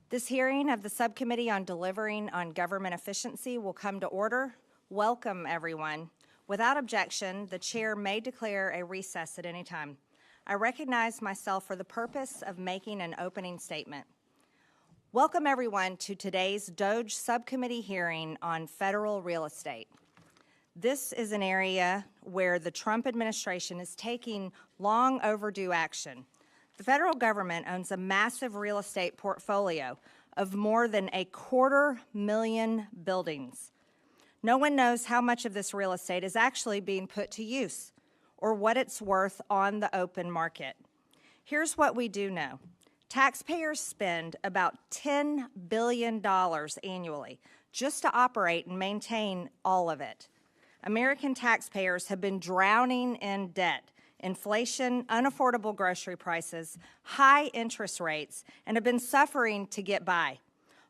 This hearing of the Subcommittee on Delivering on Government Efficiency will come to order. Welcome, everyone. Without objection, the chair may declare a recess at any time. I recognize myself for the purpose of making an opening statement. Welcome, everyone, to today's DOGE Subcommittee hearing on federal real estate. This is an area where the Trump administration is taking long overdue action. The federal government owns a massive real estate portfolio of more than 250,000 buildings. No one knows how much of this real estate is actually being put to use or what it's worth on the open market. Here's what we do know. Taxpayers spend about $10 billion annually just to operate and maintain all of it. American taxpayers have been drowning in debt, inflation, unaffordable grocery prices, high interest rates, and have been suffering to get by,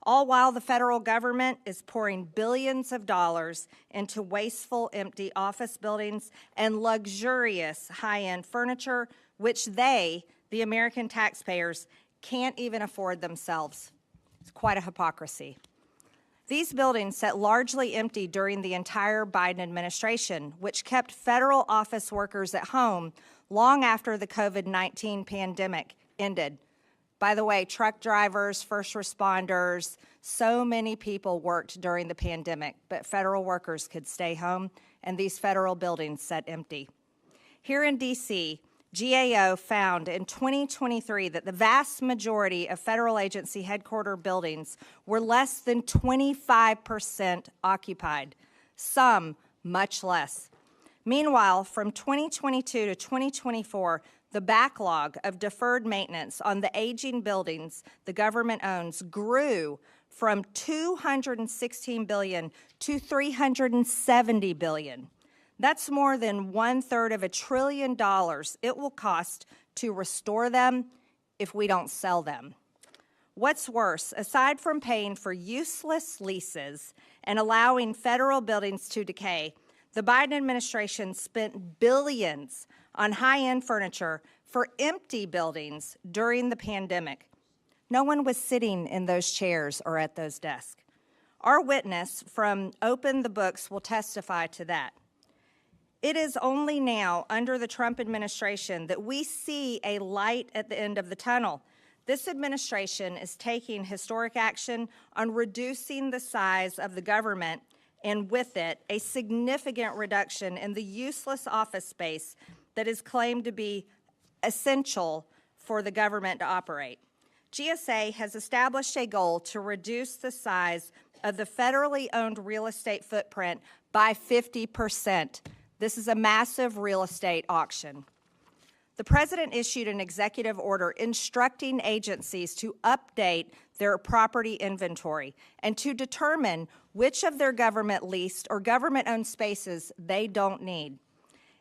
all while the federal government is pouring billions of dollars into wasteful, empty office buildings and luxurious high-end furniture, which they, the American taxpayers, can't even afford themselves. It's quite a hypocrisy. These buildings sat largely empty during the entire Biden administration, which kept federal office workers at home long after the COVID-19 pandemic ended. By the way, truck drivers, first responders, so many people worked during the pandemic, but federal workers could stay home, and these federal buildings sat empty. Here in D.C., GAO found in 2023 that the vast majority of federal agency headquarter buildings were less than 25% occupied, some much less. Meanwhile, from 2022 to 2024, the backlog of deferred maintenance on the aging buildings the government owns grew from $216 billion to $370 billion. That's more than $1/3 of $1 trillion it will cost to restore them if we don't sell them. What's worse, aside from paying for useless leases and allowing federal buildings to decay, the Biden administration spent billions on high-end furniture for empty buildings during the pandemic. No one was sitting in those chairs or at those desks. Our witness from Open the Books will testify to that. It is only now, under the Trump administration, that we see a light at the end of the tunnel. This administration is taking historic action on reducing the size of the government and with it, a significant reduction in the useless office space that is claimed to be essential for the government to operate. GSA has established a goal to reduce the size of the federally owned real estate footprint by 50%. This is a massive real estate auction. The President issued an executive order instructing agencies to update their property inventory and to determine which of their government-leased or government-owned spaces they don't need.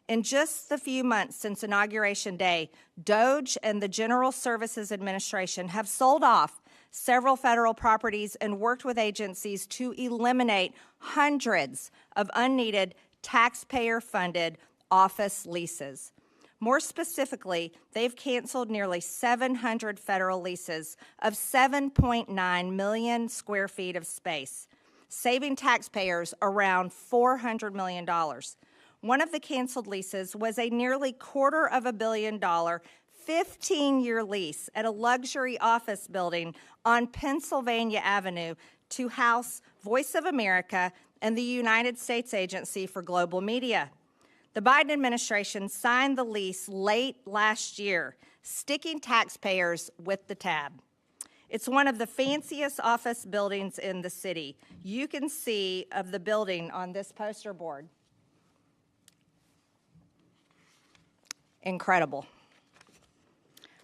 In just the few months since Inauguration Day, DOGE and the General Services Administration have sold off several federal properties and worked with agencies to eliminate hundreds of unneeded taxpayer-funded office leases. More specifically, they've canceled nearly 700 federal leases of 7.9 million square feet of space, saving taxpayers around $400 million. One of the canceled leases was a nearly $250 million 15-year lease at a luxury office building on Pennsylvania Avenue to house Voice of America and the United States Agency for Global Media. The Biden administration signed the lease late last year, sticking taxpayers with the tab. It's one of the fanciest office buildings in the city. You can see of the building on this poster board. Incredible.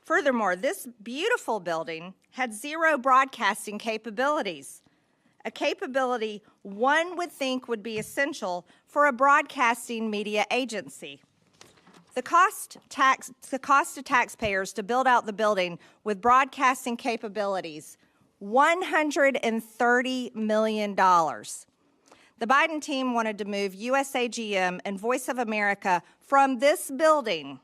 Furthermore, this beautiful building had zero broadcasting capabilities. a capability one would think would be essential for a broadcasting media agency. The cost to taxpayers to build out the building with broadcasting capabilities, $130 million. The Biden team wanted to move USAGM and Voice of America from this building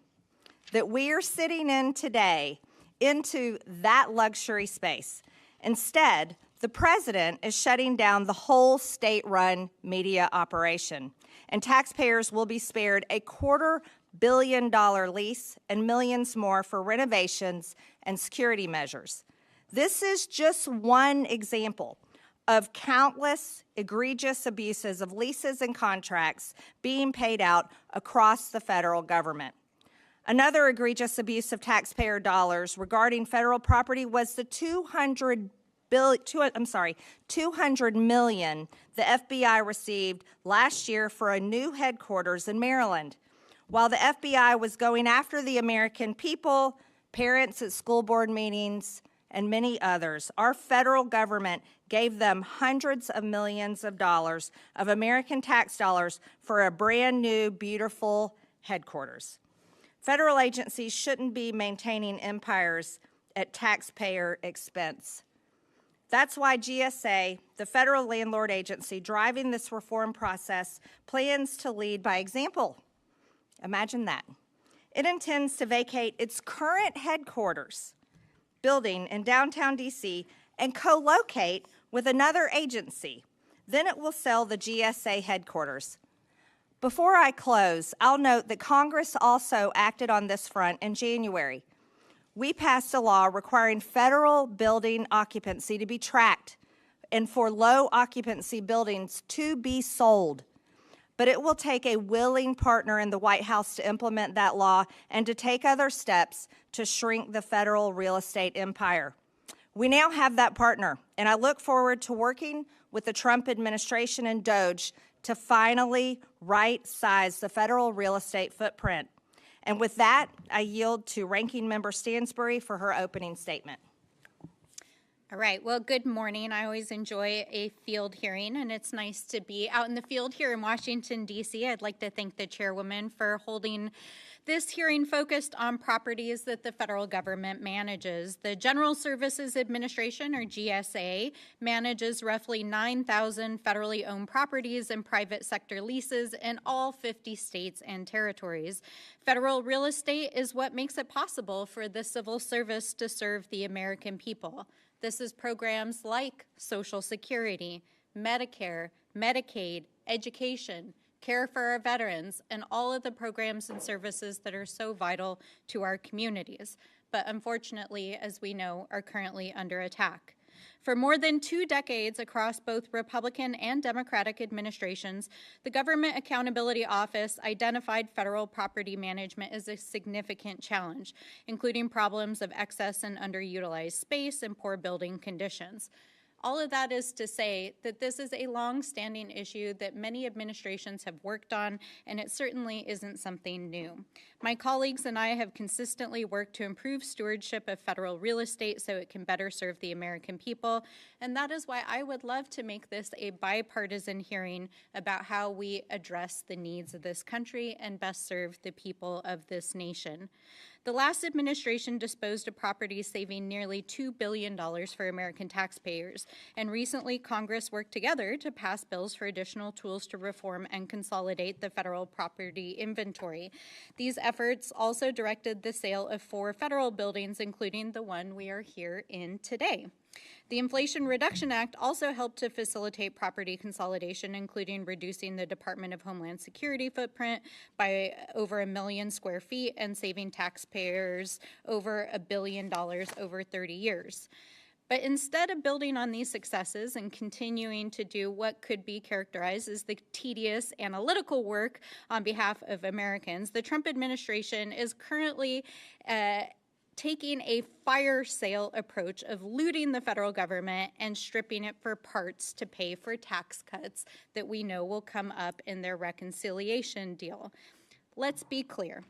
that we are sitting in today into that luxury space. Instead, the president is shutting down the whole state-run media operation, and taxpayers will be spared a $250 million lease and millions more for renovations and security measures. This is just one example of countless egregious abuses of leases and contracts being paid out across the federal government. Another egregious abuse of taxpayer dollars regarding federal property was the $200 million the FBI received last year for a new headquarters in Maryland. While the FBI was going after the American people, parents at school board meetings, and many others, our federal government gave them hundreds of millions of dollars of American tax dollars for a brand new, beautiful headquarters. Federal agencies shouldn't be maintaining empires at taxpayer expense. That's why GSA, the federal landlord agency driving this reform process, plans to lead by example. Imagine that. It intends to vacate its current headquarters building in downtown D.C. and co-locate with another agency. Then it will sell the GSA headquarters. Before I close, I'll note that Congress also acted on this front in January. We passed a law requiring federal building occupancy to be tracked and for low occupancy buildings to be sold. But it will take a willing partner in the White House to implement that law and to take other steps to shrink the federal real estate empire. We now have that partner, and I look forward to working with the Trump administration and DOGE to finally right-size the federal real estate footprint. And with that, I yield to Ranking Member Stansbury for her opening statement. All right, well, good morning. I always enjoy a field hearing, and it's nice to be out in the field here in Washington, D.C. I'd like to thank the chairwoman for holding this hearing focused on properties that the federal government manages. The General Services Administration, or GSA, manages roughly 9,000 federally owned properties and private sector leases in all 50 states and territories. Federal real estate is what makes it possible for the civil service to serve the American people. This is programs like Social Security, Medicare, Medicaid, education, care for our veterans, and all of the programs and services that are so vital to our communities, but unfortunately, as we know, are currently under attack. For more than 2 decades across both Republican and Democratic administrations, the Government Accountability Office identified federal property management as a significant challenge, including problems of excess and underutilized space and poor building conditions. All of that is to say that this is a long-standing issue that many administrations have worked on, and it certainly isn't something new. My colleagues and I have consistently worked to improve stewardship of federal real estate so it can better serve the American people, and that is why I would love to make this a bipartisan hearing about how we address the needs of this country and best serve the people of this nation. The last administration disposed of properties saving nearly $2 billion for American taxpayers, and recently Congress worked together to pass bills for additional tools to reform and consolidate the federal property inventory. These efforts also directed the sale of 4 federal buildings, including the one we are here in today. The Inflation Reduction Act also helped to facilitate property consolidation, including reducing the Department of Homeland Security footprint by over 1 million square feet and saving taxpayers over $1 billion over 30 years. But instead of building on these successes and continuing to do what could be characterized as the tedious analytical work on behalf of Americans, the Trump administration is currently taking a fire sale approach of looting the federal government and stripping it for parts to pay for tax cuts that we know will come up in their reconciliation deal. Let's be clear.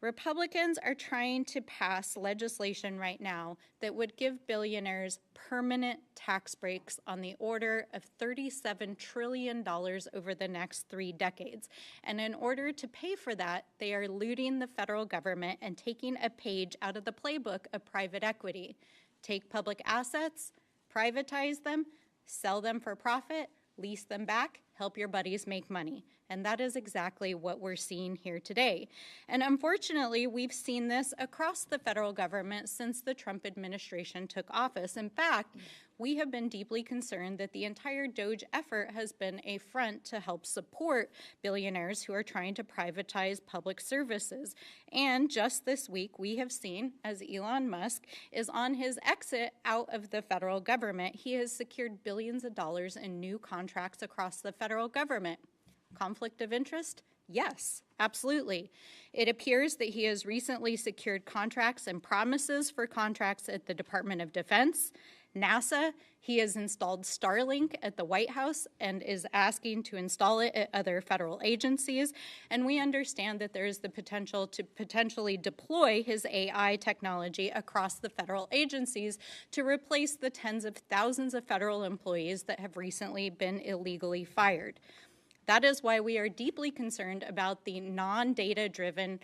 Republicans are trying to pass legislation right now that would give billionaires permanent tax breaks on the order of $37 trillion over the next 3 decades. And in order to pay for that, they are looting the federal government and taking a page out of the playbook of private equity. Take public assets, privatize them, sell them for profit, lease them back, help your buddies make money. And that is exactly what we're seeing here today. And unfortunately, we've seen this across the federal government since the Trump administration took office. In fact, we have been deeply concerned that the entire DOGE effort has been a front to help support billionaires who are trying to privatize public services. And just this week, we have seen, as Elon Musk is on his exit out of the federal government, he has secured billions of dollars in new contracts across the federal government. Conflict of interest? Yes, absolutely. It appears that he has recently secured contracts and promises for contracts at the Department of Defense, NASA. He has installed Starlink at the White House and is asking to install it at other federal agencies. And we understand that there is the potential to potentially deploy his AI technology across the federal agencies to replace the tens of thousands of federal employees that have recently been illegally fired. That is why we are deeply concerned about the non-data-driven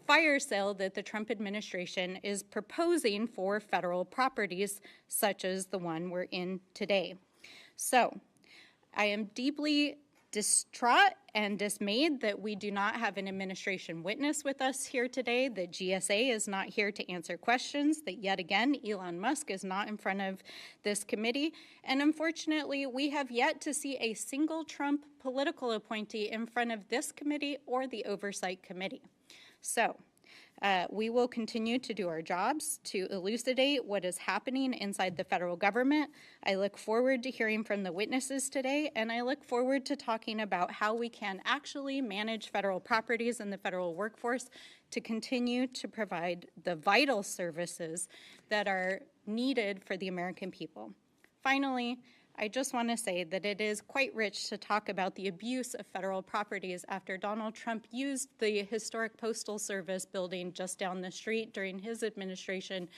fire sale that the Trump administration is proposing for federal properties, such as the one we're in today. So, I am deeply distraught and dismayed that we do not have an administration witness with us here today, that GSA is not here to answer questions, that yet again, Elon Musk is not in front of this committee, and unfortunately, we have yet to see a single Trump political appointee in front of this committee or the Oversight Committee. So, we will continue to do our jobs to elucidate what is happening inside the federal government. I look forward to hearing from the witnesses today, and I look forward to talking about how we can actually manage federal properties and the federal workforce to continue to provide the vital services that are needed for the American people. Finally, I just want to say that it is quite rich to talk about the abuse of federal properties after Donald Trump used the historic Postal Service building just down the street during his administration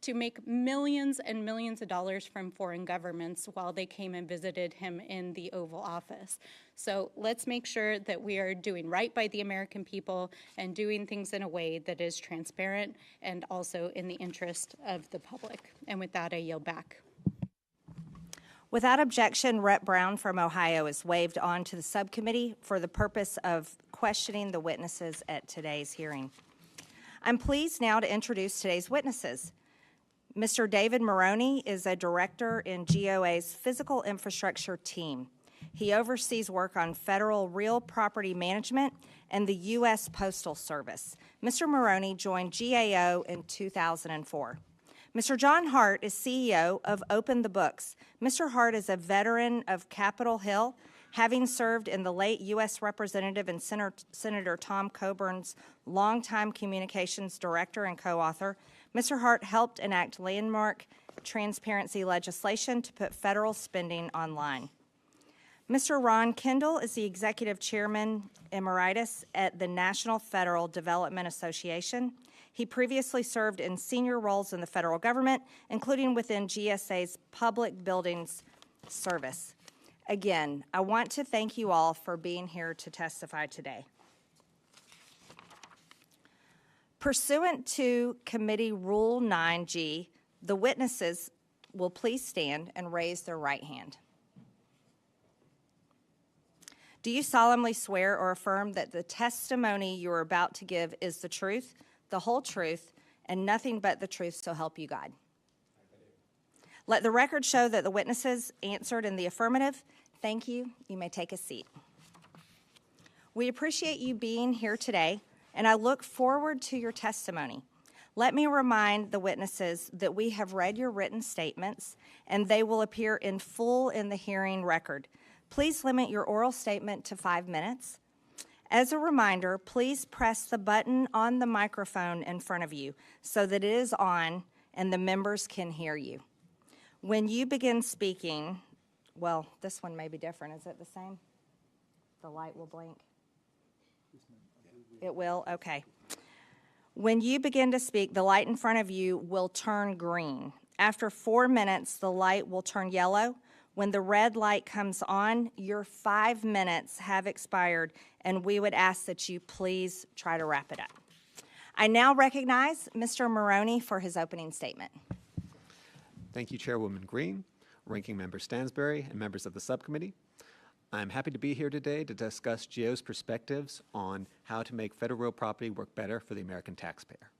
to make millions and millions of dollars from foreign governments while they came and visited him in the Oval Office. So let's make sure that we are doing right by the American people and doing things in a way that is transparent and also in the interest of the public. And with that, I yield back. Without objection, Rep. Brown from Ohio is waived on to the subcommittee for the purpose of questioning the witnesses at today's hearing. I'm pleased now to introduce today's witnesses. Mr. David Maroney is a director in GOA's physical infrastructure team. He oversees work on federal real property management and the U.S. Postal Service. Mr. Maroney joined GAO in 2004. Mr. John Hart is CEO of Open the Books. Mr. Hart is a veteran of Capitol Hill, having served in the late U.S. Representative and Senator Tom Coburn's longtime communications director and co-author. Mr. Hart helped enact landmark transparency legislation to put federal spending online. Mr. Ron Kendall is the executive chairman emeritus at the National Federal Development Association. He previously served in senior roles in the federal government, including within GSA's Public Buildings Service. Again, I want to thank you all for being here to testify today. Pursuant to Committee Rule 9G, the witnesses will please stand and raise their right hand. Do you solemnly swear or affirm that the testimony you are about to give is the truth, the whole truth, and nothing but the truth, so help you God? Let the record show that the witnesses answered in the affirmative. Thank you. You may take a seat. We appreciate you being here today, and I look forward to your testimony. Let me remind the witnesses that we have read your written statements, and they will appear in full in the hearing record. Please limit your oral statement to 5 minutes. As a reminder, please press the button on the microphone in front of you so that it is on and the members can hear you. When you begin speaking, well, this one may be different. Is it the same? The light will blink. It will? Okay. When you begin to speak, the light in front of you will turn green. After 4 minutes, the light will turn yellow. When the red light comes on, your 5 minutes have expired, and we would ask that you please try to wrap it up. I now recognize Mr. Maroney for his opening statement. Thank you, Chairwoman Green, Ranking Member Stansberry, and members of the subcommittee. I'm happy to be here today to discuss GEO's perspectives on how to make federal real property work better for the American taxpayer.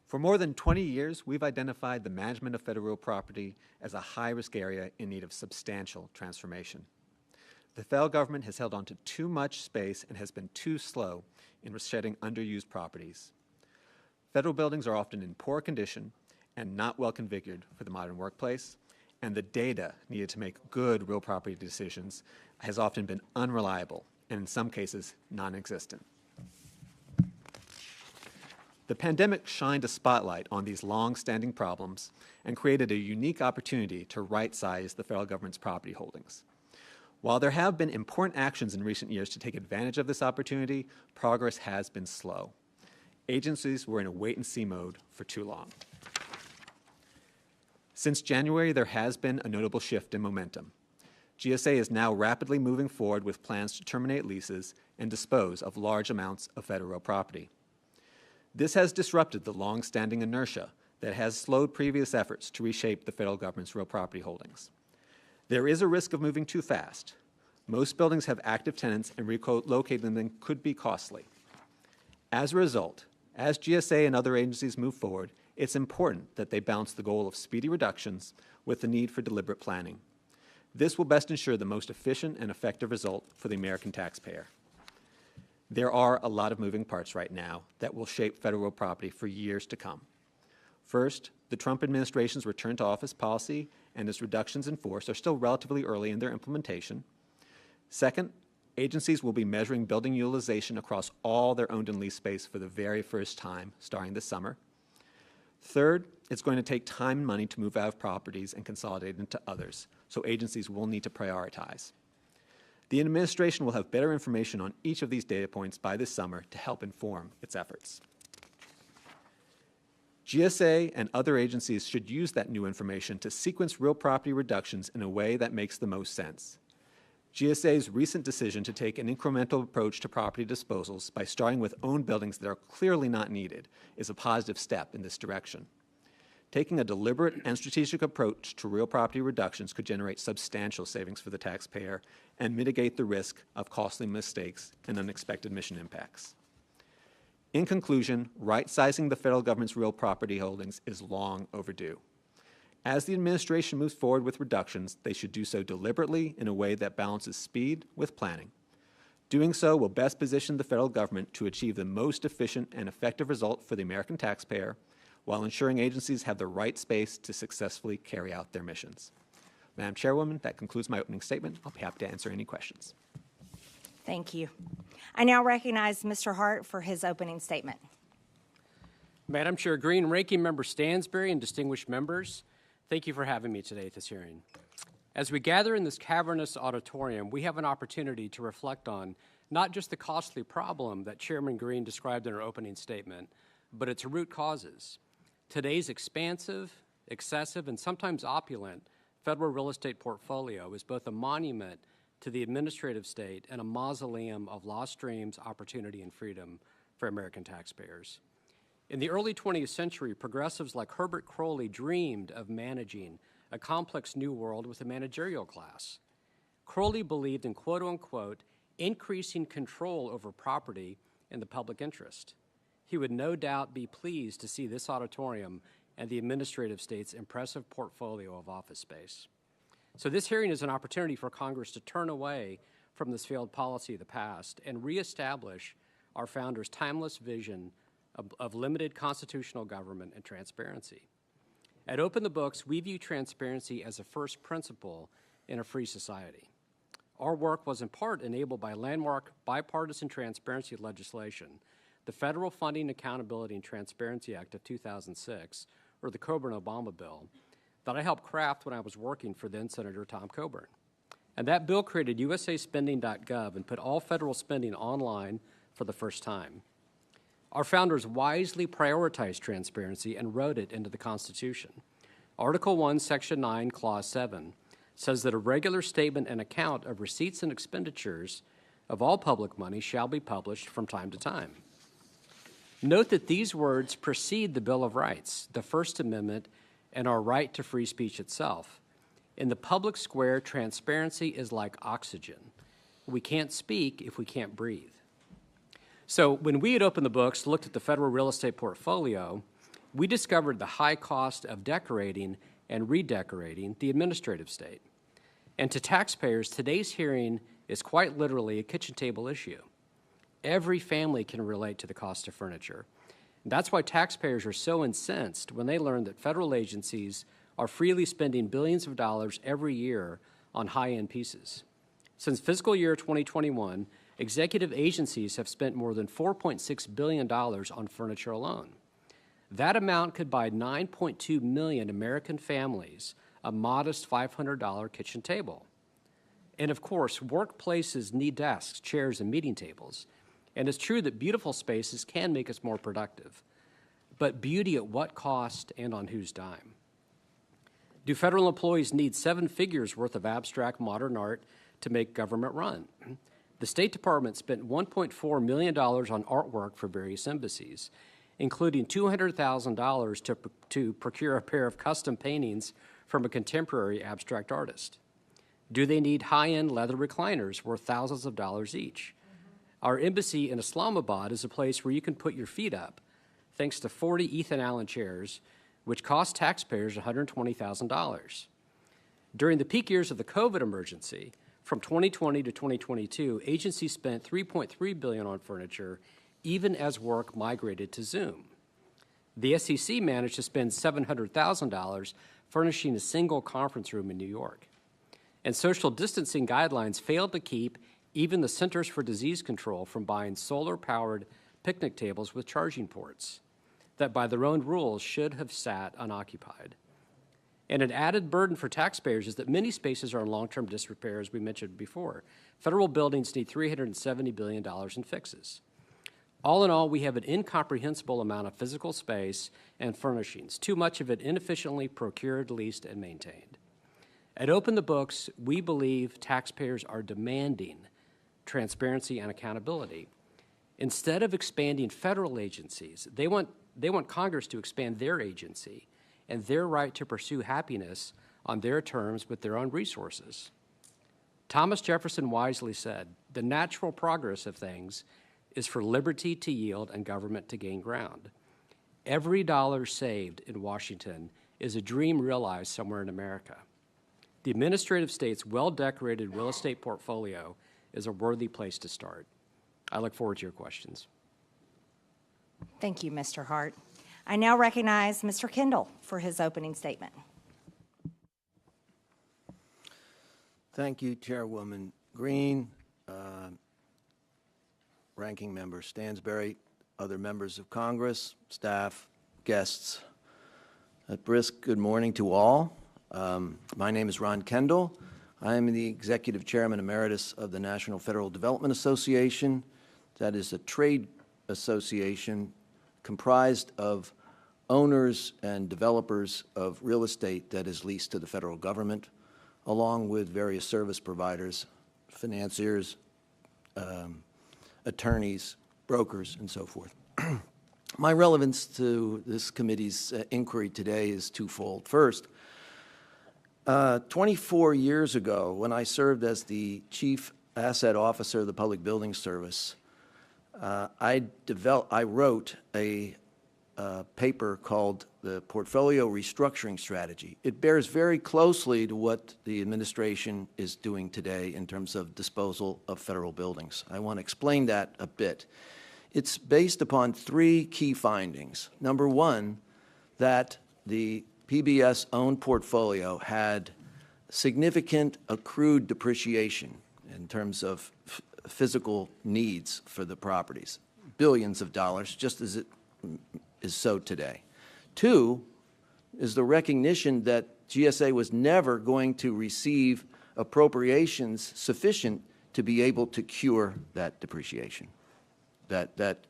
For more than 20 years, we've identified the management of federal real property as a high-risk area in need of substantial transformation. The federal government has held on to too much space and has been too slow in shedding underused properties. Federal buildings are often in poor condition and not well configured for the modern workplace, and the data needed to make good real property decisions has often been unreliable and in some cases non-existent. The pandemic shined a spotlight on these long-standing problems and created a unique opportunity to right-size the federal government's property holdings. While there have been important actions in recent years to take advantage of this opportunity, progress has been slow. Agencies were in a wait-and-see mode for too long. Since January, there has been a notable shift in momentum. GSA is now rapidly moving forward with plans to terminate leases and dispose of large amounts of federal property. This has disrupted the long-standing inertia that has slowed previous efforts to reshape the federal government's real property holdings. There is a risk of moving too fast. Most buildings have active tenants, and relocating them could be costly. As a result, as GSA and other agencies move forward, it's important that they balance the goal of speedy reductions with the need for deliberate planning. This will best ensure the most efficient and effective result for the American taxpayer. There are a lot of moving parts right now that will shape federal property for years to come. First, the Trump administration's return to office policy and its reductions in force are still relatively early in their implementation. Second, agencies will be measuring building utilization across all their owned and leased space for the very first time starting this summer. Third, it's going to take time and money to move out of properties and consolidate into others, so agencies will need to prioritize. The administration will have better information on each of these data points by this summer to help inform its efforts. GSA and other agencies should use that new information to sequence real property reductions in a way that makes the most sense. GSA's recent decision to take an incremental approach to property disposals by starting with owned buildings that are clearly not needed is a positive step in this direction. Taking a deliberate and strategic approach to real property reductions could generate substantial savings for the taxpayer and mitigate the risk of costly mistakes and unexpected mission impacts. In conclusion, right-sizing the federal government's real property holdings is long overdue. As the administration moves forward with reductions, they should do so deliberately in a way that balances speed with planning. Doing so will best position the federal government to achieve the most efficient and effective result for the American taxpayer, while ensuring agencies have the right space to successfully carry out their missions. Madam Chairwoman, that concludes my opening statement. I'll be happy to answer any questions. Thank you. I now recognize Mr. Hart for his opening statement. Madam Chair Green, Ranking Member Stansberry, and distinguished members, thank you for having me today at this hearing. As we gather in this cavernous auditorium, we have an opportunity to reflect on not just the costly problem that Chairman Green described in her opening statement, but its root causes. Today's expansive, excessive, and sometimes opulent federal real estate portfolio is both a monument to the administrative state and a mausoleum of lost dreams, opportunity, and freedom for American taxpayers. In the early 20th century, progressives like Herbert Crowley dreamed of managing a complex new world with a managerial class. Crowley believed in quote-unquote increasing control over property in the public interest. He would no doubt be pleased to see this auditorium and the administrative state's impressive portfolio of office space. So this hearing is an opportunity for Congress to turn away from this failed policy of the past and reestablish our founders' timeless vision of limited constitutional government and transparency. At Open the Books, we view transparency as a first principle in a free society. Our work was in part enabled by landmark bipartisan transparency legislation, the Federal Funding, Accountability, and Transparency Act of 2006, or the Coburn-Obama bill, that I helped craft when I was working for then-Senator Tom Coburn. And that bill created usaspending.gov and put all federal spending online for the first time. Our founders wisely prioritized transparency and wrote it into the Constitution. Article 1, Section 9, Clause 7 says that a regular statement and account of receipts and expenditures of all public money shall be published from time to time. Note that these words precede the Bill of Rights, the First Amendment, and our right to free speech itself. In the public square, transparency is like oxygen. We can't speak if we can't breathe. So when we had opened the books, looked at the federal real estate portfolio, we discovered the high cost of decorating and redecorating the administrative state. And to taxpayers, today's hearing is quite literally a kitchen table issue. Every family can relate to the cost of furniture. That's why taxpayers are so incensed when they learn that federal agencies are freely spending billions of dollars every year on high-end pieces. Since fiscal year 2021, executive agencies have spent more than $4.6 billion on furniture alone. That amount could buy 9.2 million American families a modest $500 kitchen table. And of course, workplaces need desks, chairs, and meeting tables. And it's true that beautiful spaces can make us more productive. But beauty at what cost and on whose dime? Do federal employees need 7 figures worth of abstract modern art to make government run? The State Department spent $1.4 million on artwork for various embassies, including $200,000 to procure a pair of custom paintings from a contemporary abstract artist. Do they need high-end leather recliners worth thousands of dollars each? Our embassy in Islamabad is a place where you can put your feet up, thanks to 40 Ethan Allen chairs, which cost taxpayers $120,000. During the peak years of the COVID emergency, from 2020 to 2022, agencies spent $3.3 billion on furniture, even as work migrated to Zoom. The SEC managed to spend $700,000 furnishing a single conference room in New York. And social distancing guidelines failed to keep even the Centers for Disease Control from buying solar-powered picnic tables with charging ports that by their own rules should have sat unoccupied. And an added burden for taxpayers is that many spaces are in long-term disrepair, as we mentioned before. Federal buildings need $370 billion in fixes. All in all, we have an incomprehensible amount of physical space and furnishings, too much of it inefficiently procured, leased, and maintained. At Open the Books, we believe taxpayers are demanding transparency and accountability. Instead of expanding federal agencies, they want Congress to expand their agency and their right to pursue happiness on their terms with their own resources. Thomas Jefferson wisely said, "The natural progress of things is for liberty to yield and government to gain ground." Every dollar saved in Washington is a dream realized somewhere in America. The administrative state's well-decorated real estate portfolio is a worthy place to start. I look forward to your questions. Thank you, Mr. Hart. I now recognize Mr. Kendall for his opening statement. Thank you, Chairwoman Green, Ranking Member Stansberry, other members of Congress, staff, guests. At brisk good morning to all. My name is Ron Kendall. I am the Executive Chairman Emeritus of the National Federal Development Association. That is a trade association comprised of owners and developers of real estate that is leased to the federal government, along with various service providers, financiers, attorneys, brokers, and so forth. My relevance to this committee's inquiry today is twofold. First, 24 years ago, when I served as the Chief Asset Officer of the Public Building Service, I wrote a paper called the Portfolio Restructuring Strategy. It bears very closely to what the administration is doing today in terms of disposal of federal buildings. I want to explain that a bit. It's based upon 3 key findings. Number one, that the PBS-owned portfolio had significant accrued depreciation in terms of physical needs for the properties, billions of dollars, just as it is so today. 2 is the recognition that GSA was never going to receive appropriations sufficient to be able to cure that depreciation, that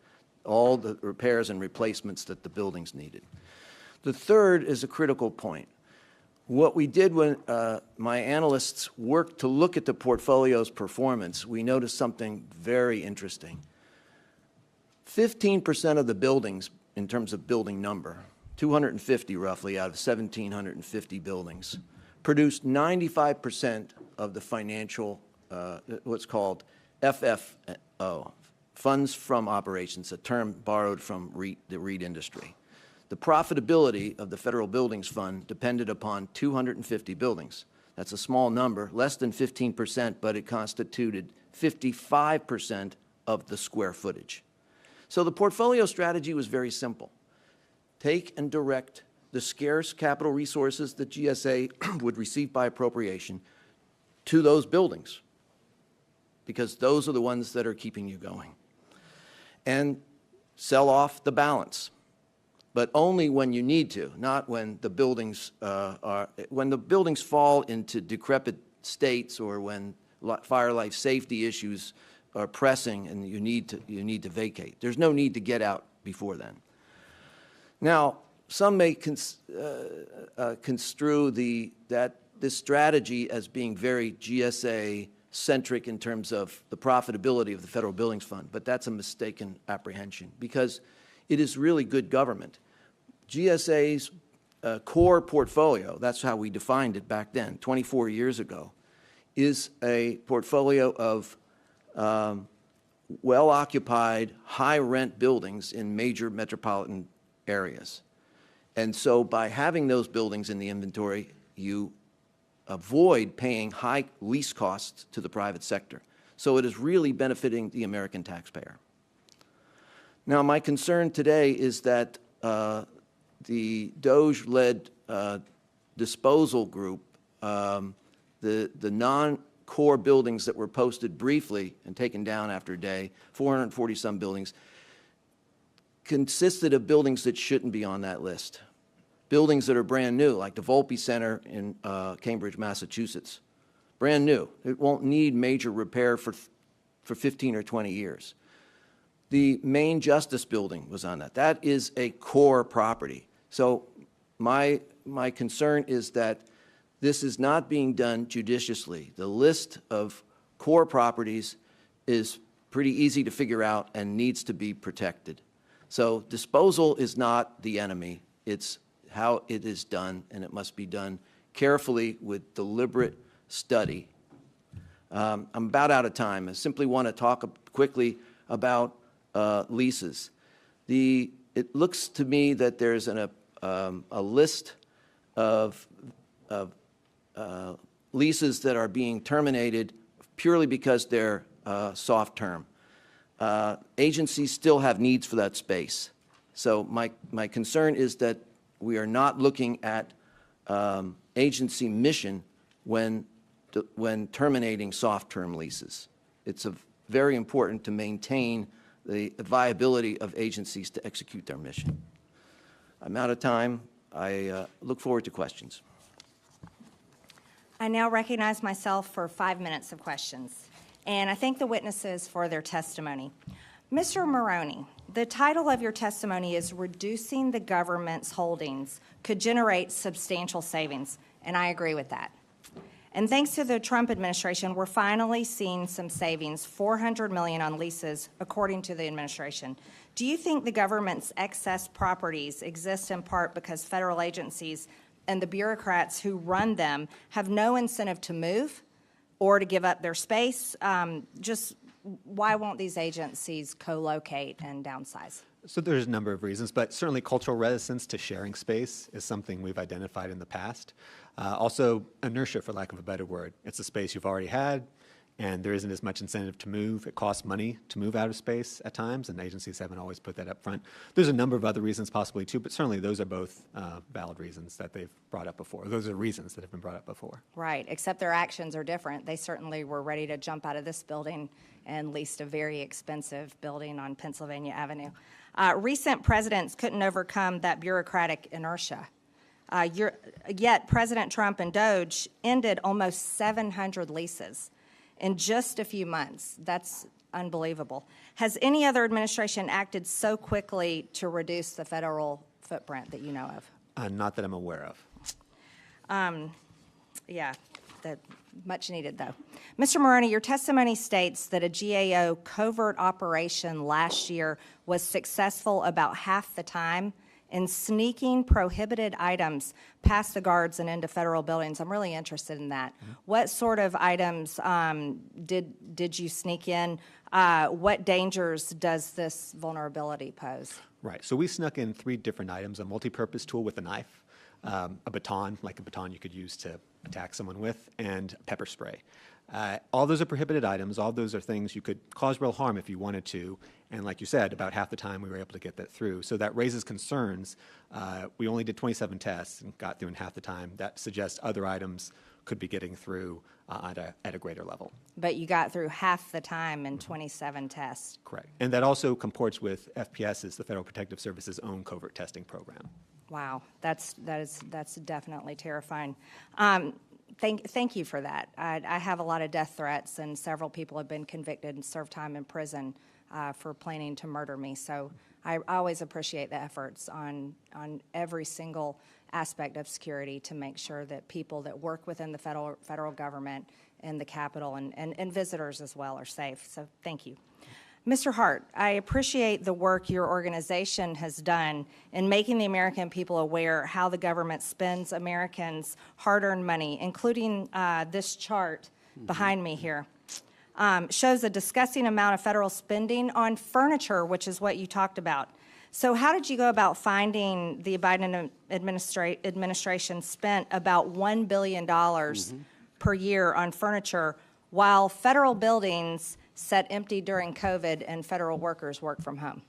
all the repairs and replacements that the buildings needed. The third is a critical point. What we did when my analysts worked to look at the portfolio's performance, we noticed something very interesting. 15% of the buildings, in terms of building number, 250 roughly out of 1,750 buildings, produced 95% of the financial, what's called FFO, funds from operations, a term borrowed from the REIT industry. The profitability of the Federal Buildings Fund depended upon 250 buildings. That's a small number, less than 15%, but it constituted 55% of the square footage. So the portfolio strategy was very simple. Take and direct the scarce capital resources that GSA would receive by appropriation to those buildings, because those are the ones that are keeping you going. And sell off the balance, but only when you need to, not when the buildings when the buildings fall into decrepit states or when fire life safety issues are pressing and you need to vacate. There's no need to get out before then. Now, some may construe this strategy as being very GSA-centric in terms of the profitability of the Federal Buildings Fund, but that's a mistaken apprehension because it is really good government. GSA's core portfolio, that's how we defined it back then, 24 years ago, is a portfolio of well-occupied, high-rent buildings in major metropolitan areas. And so by having those buildings in the inventory, you avoid paying high lease costs to the private sector. So it is really benefiting the American taxpayer. Now, my concern today is that the DOGE-led disposal group, the non-core buildings that were posted briefly and taken down after a day, 440-some buildings, consisted of buildings that shouldn't be on that list. Buildings that are brand new, like the Volpe Center in Cambridge, Massachusetts. Brand new. It won't need major repair for 15 or 20 years. The Main Justice Building was on that. That is a core property. So my concern is that this is not being done judiciously. The list of core properties is pretty easy to figure out and needs to be protected. So disposal is not the enemy. It's how it is done, and it must be done carefully with deliberate study. I'm about out of time. I simply want to talk quickly about leases. It looks to me that there's a list of leases that are being terminated purely because they're soft term. Agencies still have needs for that space. So my concern is that we are not looking at agency mission when terminating soft-term leases. It's very important to maintain the viability of agencies to execute their mission. I'm out of time. I look forward to questions. I now recognize myself for 5 minutes of questions, and I thank the witnesses for their testimony. Mr. Maroney, the title of your testimony is Reducing the Government's Holdings Could Generate Substantial Savings, and I agree with that. And thanks to the Trump administration, we're finally seeing some savings, $400 million on leases, according to the administration. Do you think the government's excess properties exist in part because federal agencies and the bureaucrats who run them have no incentive to move or to give up their space? Just why won't these agencies co-locate and downsize? So there's a number of reasons, but certainly cultural reticence to sharing space is something we've identified in the past. Also, inertia, for lack of a better word. It's a space you've already had, and there isn't as much incentive to move. It costs money to move out of space at times, and agencies haven't always put that up front. There's a number of other reasons possibly too, but certainly those are both valid reasons that they've brought up before. Those are reasons that have been brought up before. Right, except their actions are different. They certainly were ready to jump out of this building and leased a very expensive building on Pennsylvania Avenue. Recent presidents couldn't overcome that bureaucratic inertia. Yet President Trump and DOGE ended almost 700 leases in just a few months. That's unbelievable. Has any other administration acted so quickly to reduce the federal footprint that you know of? Not that I'm aware of. Yeah, that much needed, though. Mr. Maroney, your testimony states that a GAO covert operation last year was successful about half the time in sneaking prohibited items past the guards and into federal buildings. I'm really interested in that. What sort of items did you sneak in? What dangers does this vulnerability pose? Right. So we snuck in 3 different items: a multi-purpose tool with a knife, a baton, like a baton you could use to attack someone with, and pepper spray. All those are prohibited items. All those are things you could cause real harm if you wanted to. And like you said, about half the time we were able to get that through. So that raises concerns. We only did 27 tests and got through in half the time. That suggests other items could be getting through at a greater level. But you got through half the time in 27 tests. Correct. And that also comports with FPS's, the Federal Protective Service's own covert testing program. Wow, that's definitely terrifying. Thank you for that. I have a lot of death threats, and several people have been convicted and served time in prison for planning to murder me. So I always appreciate the efforts on every single aspect of security to make sure that people that work within the federal government and the Capitol and visitors as well are safe. So thank you. Mr. Hart, I appreciate the work your organization has done in making the American people aware how the government spends Americans' hard-earned money, including this chart behind me here. Shows a disgusting amount of federal spending on furniture, which is what you talked about. So how did you go about finding the Biden administration spent about $1 billion per year on furniture while federal buildings sat empty during COVID and federal workers work from home?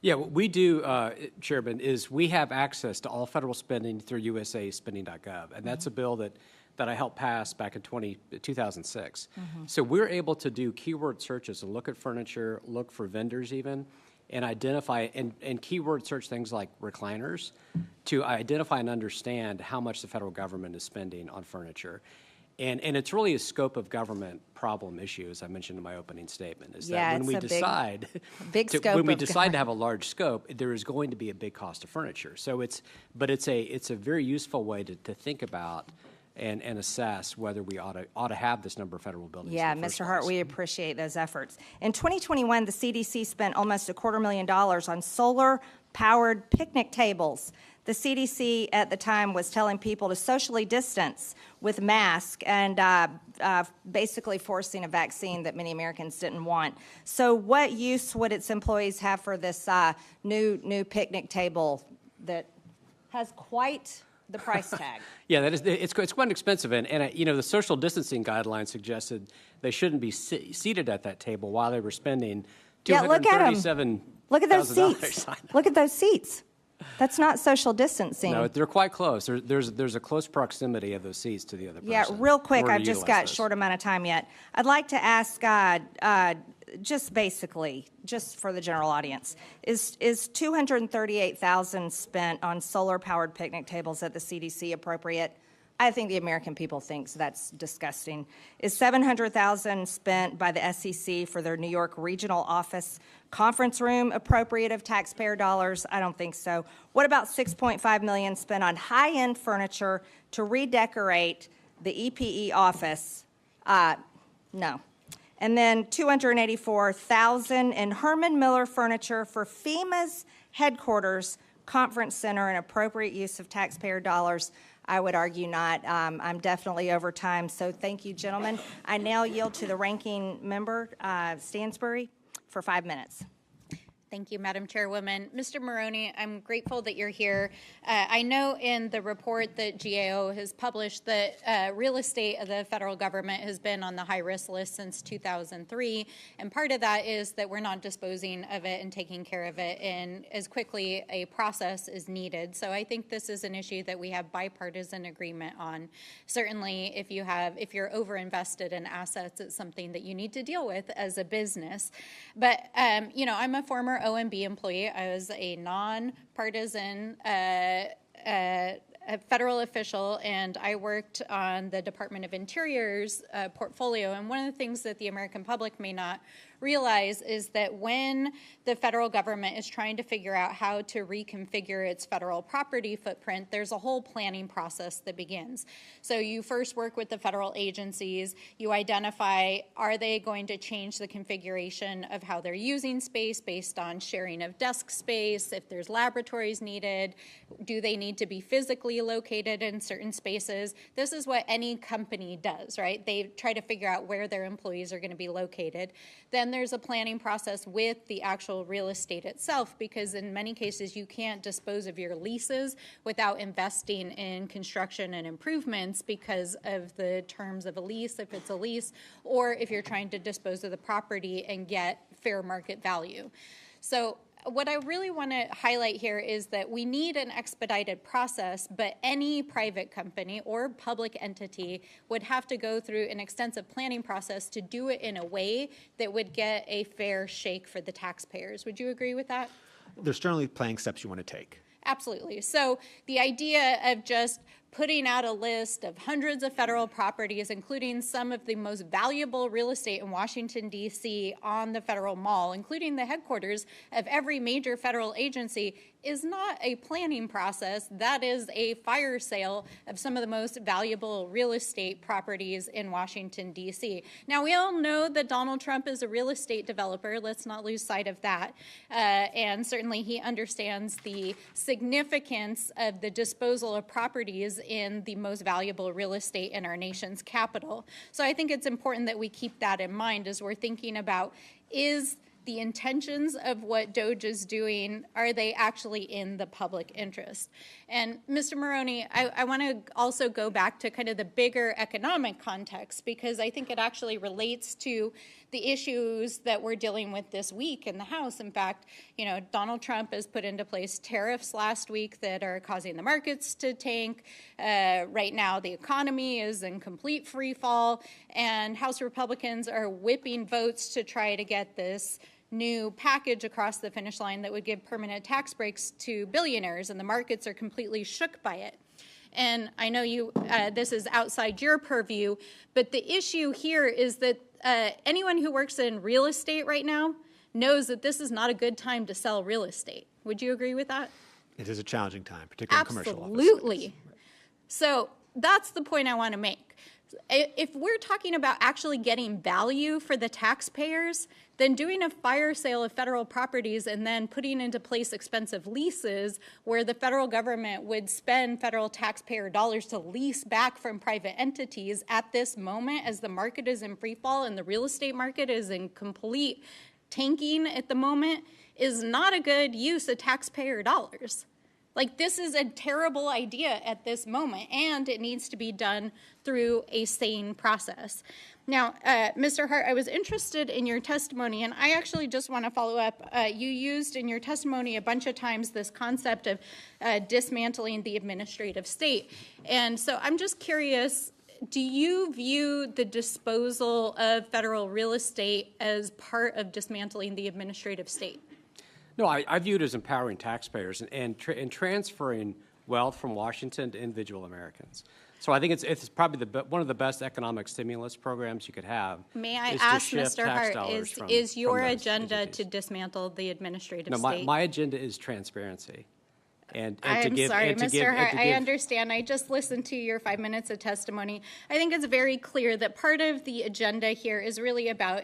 Yeah, what we do, Chairman, is we have access to all federal spending through usaspending.gov, and that's a bill that I helped pass back in 2006. So we're able to do keyword searches and look at furniture, look for vendors even, and identify and keyword search things like recliners to identify and understand how much the federal government is spending on furniture. And it's really a scope of government problem issue, as I mentioned in my opening statement, is that when we decide to have a large scope, there is going to be a big cost of furniture. So it's a very useful way to think about and assess whether we ought to have this number of federal buildings. Yeah, Mr. Hart, we appreciate those efforts. In 2021, the CDC spent almost $250,000 on solar-powered picnic tables. The CDC at the time was telling people to socially distance with masks and basically forcing a vaccine that many Americans didn't want. So what use would its employees have for this new picnic table that has quite the price tag? Yeah, it's quite expensive, and the social distancing guidelines suggested they shouldn't be seated at that table while they were spending $237,000. Look at those seats. Look at those seats. That's not social distancing. No, they're quite close. There's a close proximity of those seats to the other person. Yeah, real quick, I've just got short amount of time yet. I'd like to ask, just basically, just for the general audience, is $238,000 spent on solar-powered picnic tables at the CDC appropriate? I think the American people thinks that's disgusting. Is $700,000 spent by the SEC for their New York regional office conference room appropriate of taxpayer dollars? I don't think so. What about $6.5 million spent on high-end furniture to redecorate the EPE office? No. And then $284,000 in Herman Miller furniture for FEMA's headquarters conference center, and appropriate use of taxpayer dollars? I would argue not. I'm definitely over time, so thank you, gentlemen. I now yield to the ranking member, Stansbury, for 5 minutes. Thank you, Madam Chairwoman. Mr. Maroney, I'm grateful that you're here. I know in the report that GAO has published that real estate of the federal government has been on the high-risk list since 2003, and part of that is that we're not disposing of it and taking care of it in as quickly a process is needed. So I think this is an issue that we have bipartisan agreement on. Certainly, if you're overinvested in assets, it's something that you need to deal with as a business. But I'm a former OMB employee. I was a nonpartisan federal official, and I worked on the Department of Interior's portfolio. And one of the things that the American public may not realize is that when the federal government is trying to figure out how to reconfigure its federal property footprint, there's a whole planning process that begins. So you first work with the federal agencies, you identify, are they going to change the configuration of how they're using space based on sharing of desk space, if there's laboratories needed, do they need to be physically located in certain spaces? This is what any company does, right? They try to figure out where their employees are going to be located. Then there's a planning process with the actual real estate itself, because in many cases you can't dispose of your leases without investing in construction and improvements because of the terms of a lease, if it's a lease, or if you're trying to dispose of the property and get fair market value. So what I really want to highlight here is that we need an expedited process, but any private company or public entity would have to go through an extensive planning process to do it in a way that would get a fair shake for the taxpayers. Would you agree with that? There's certainly planning steps you want to take. Absolutely. So the idea of just putting out a list of hundreds of federal properties, including some of the most valuable real estate in Washington, D.C. on the federal mall, including the headquarters of every major federal agency, is not a planning process. That is a fire sale of some of the most valuable real estate properties in Washington, D.C. Now, we all know that Donald Trump is a real estate developer. Let's not lose sight of that. And certainly he understands the significance of the disposal of properties in the most valuable real estate in our nation's capital. So I think it's important that we keep that in mind as we're thinking about, is the intentions of what DOGE is doing, are they actually in the public interest? And Mr. Maroney, I want to also go back to kind of the bigger economic context, because I think it actually relates to the issues that we're dealing with this week in the House. In fact, you know, Donald Trump has put into place tariffs last week that are causing the markets to tank. Right now, the economy is in complete free fall, and House Republicans are whipping votes to try to get this new package across the finish line that would give permanent tax breaks to billionaires, and the markets are completely shook by it. And I know you, this is outside your purview, but the issue here is that anyone who works in real estate right now knows that this is not a good time to sell real estate. Would you agree with that? It is a challenging time, particularly in commercial office. Absolutely. So that's the point I want to make. If we're talking about actually getting value for the taxpayers, then doing a fire sale of federal properties and then putting into place expensive leases where the federal government would spend federal taxpayer dollars to lease back from private entities at this moment as the market is in free fall and the real estate market is in complete tanking at the moment is not a good use of taxpayer dollars. Like, this is a terrible idea at this moment, and it needs to be done through a sane process. Now, Mr. Hart, I was interested in your testimony, and I actually just want to follow up. You used in your testimony a bunch of times this concept of dismantling the administrative state. And so I'm just curious, do you view the disposal of federal real estate as part of dismantling the administrative state? No, I view it as empowering taxpayers and transferring wealth from Washington to individual Americans. So I think it's probably one of the best economic stimulus programs you could have. May I ask, Mr. Hart, is your agenda to dismantle the administrative state? No, my agenda is transparency. I'm sorry, Mr. Hart, I understand. I just listened to your 5 minutes of testimony. I think it's very clear that part of the agenda here is really about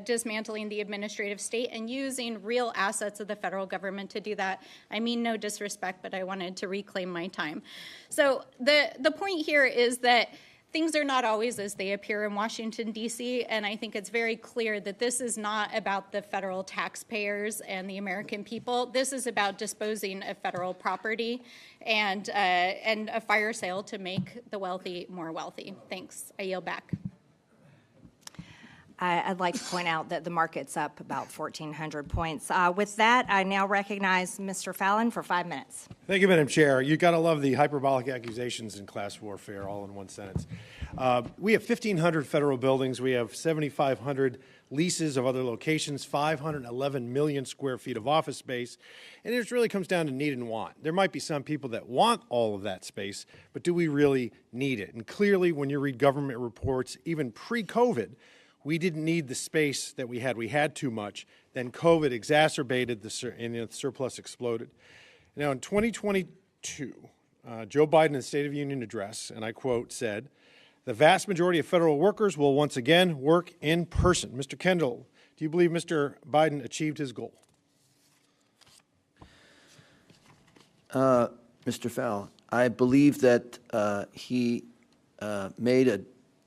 dismantling the administrative state and using real assets of the federal government to do that. I mean no disrespect, but I wanted to reclaim my time. So the point here is that things are not always as they appear in Washington, D.C., and I think it's very clear that this is not about the federal taxpayers and the American people. This is about disposing of federal property and a fire sale to make the wealthy more wealthy. Thanks. I yield back. I'd like to point out that the market's up about 1,400 points. With that, I now recognize Mr. Fallon for 5 minutes. Thank you, Madam Chair. You got to love the hyperbolic accusations in class warfare all in one sentence. We have 1,500 federal buildings. We have 7,500 leases of other locations, 511 million square feet of office space, and it really comes down to need and want. There might be some people that want all of that space, but do we really need it? And clearly, when you read government reports, even pre-COVID, we didn't need the space that we had. We had too much. Then COVID exacerbated and the surplus exploded. Now, in 2022, Joe Biden in the State of the Union address, and I quote, said, "The vast majority of federal workers will once again work in person." Mr. Kendall, do you believe Mr. Biden achieved his goal? Mr. Fowle, I believe that he made a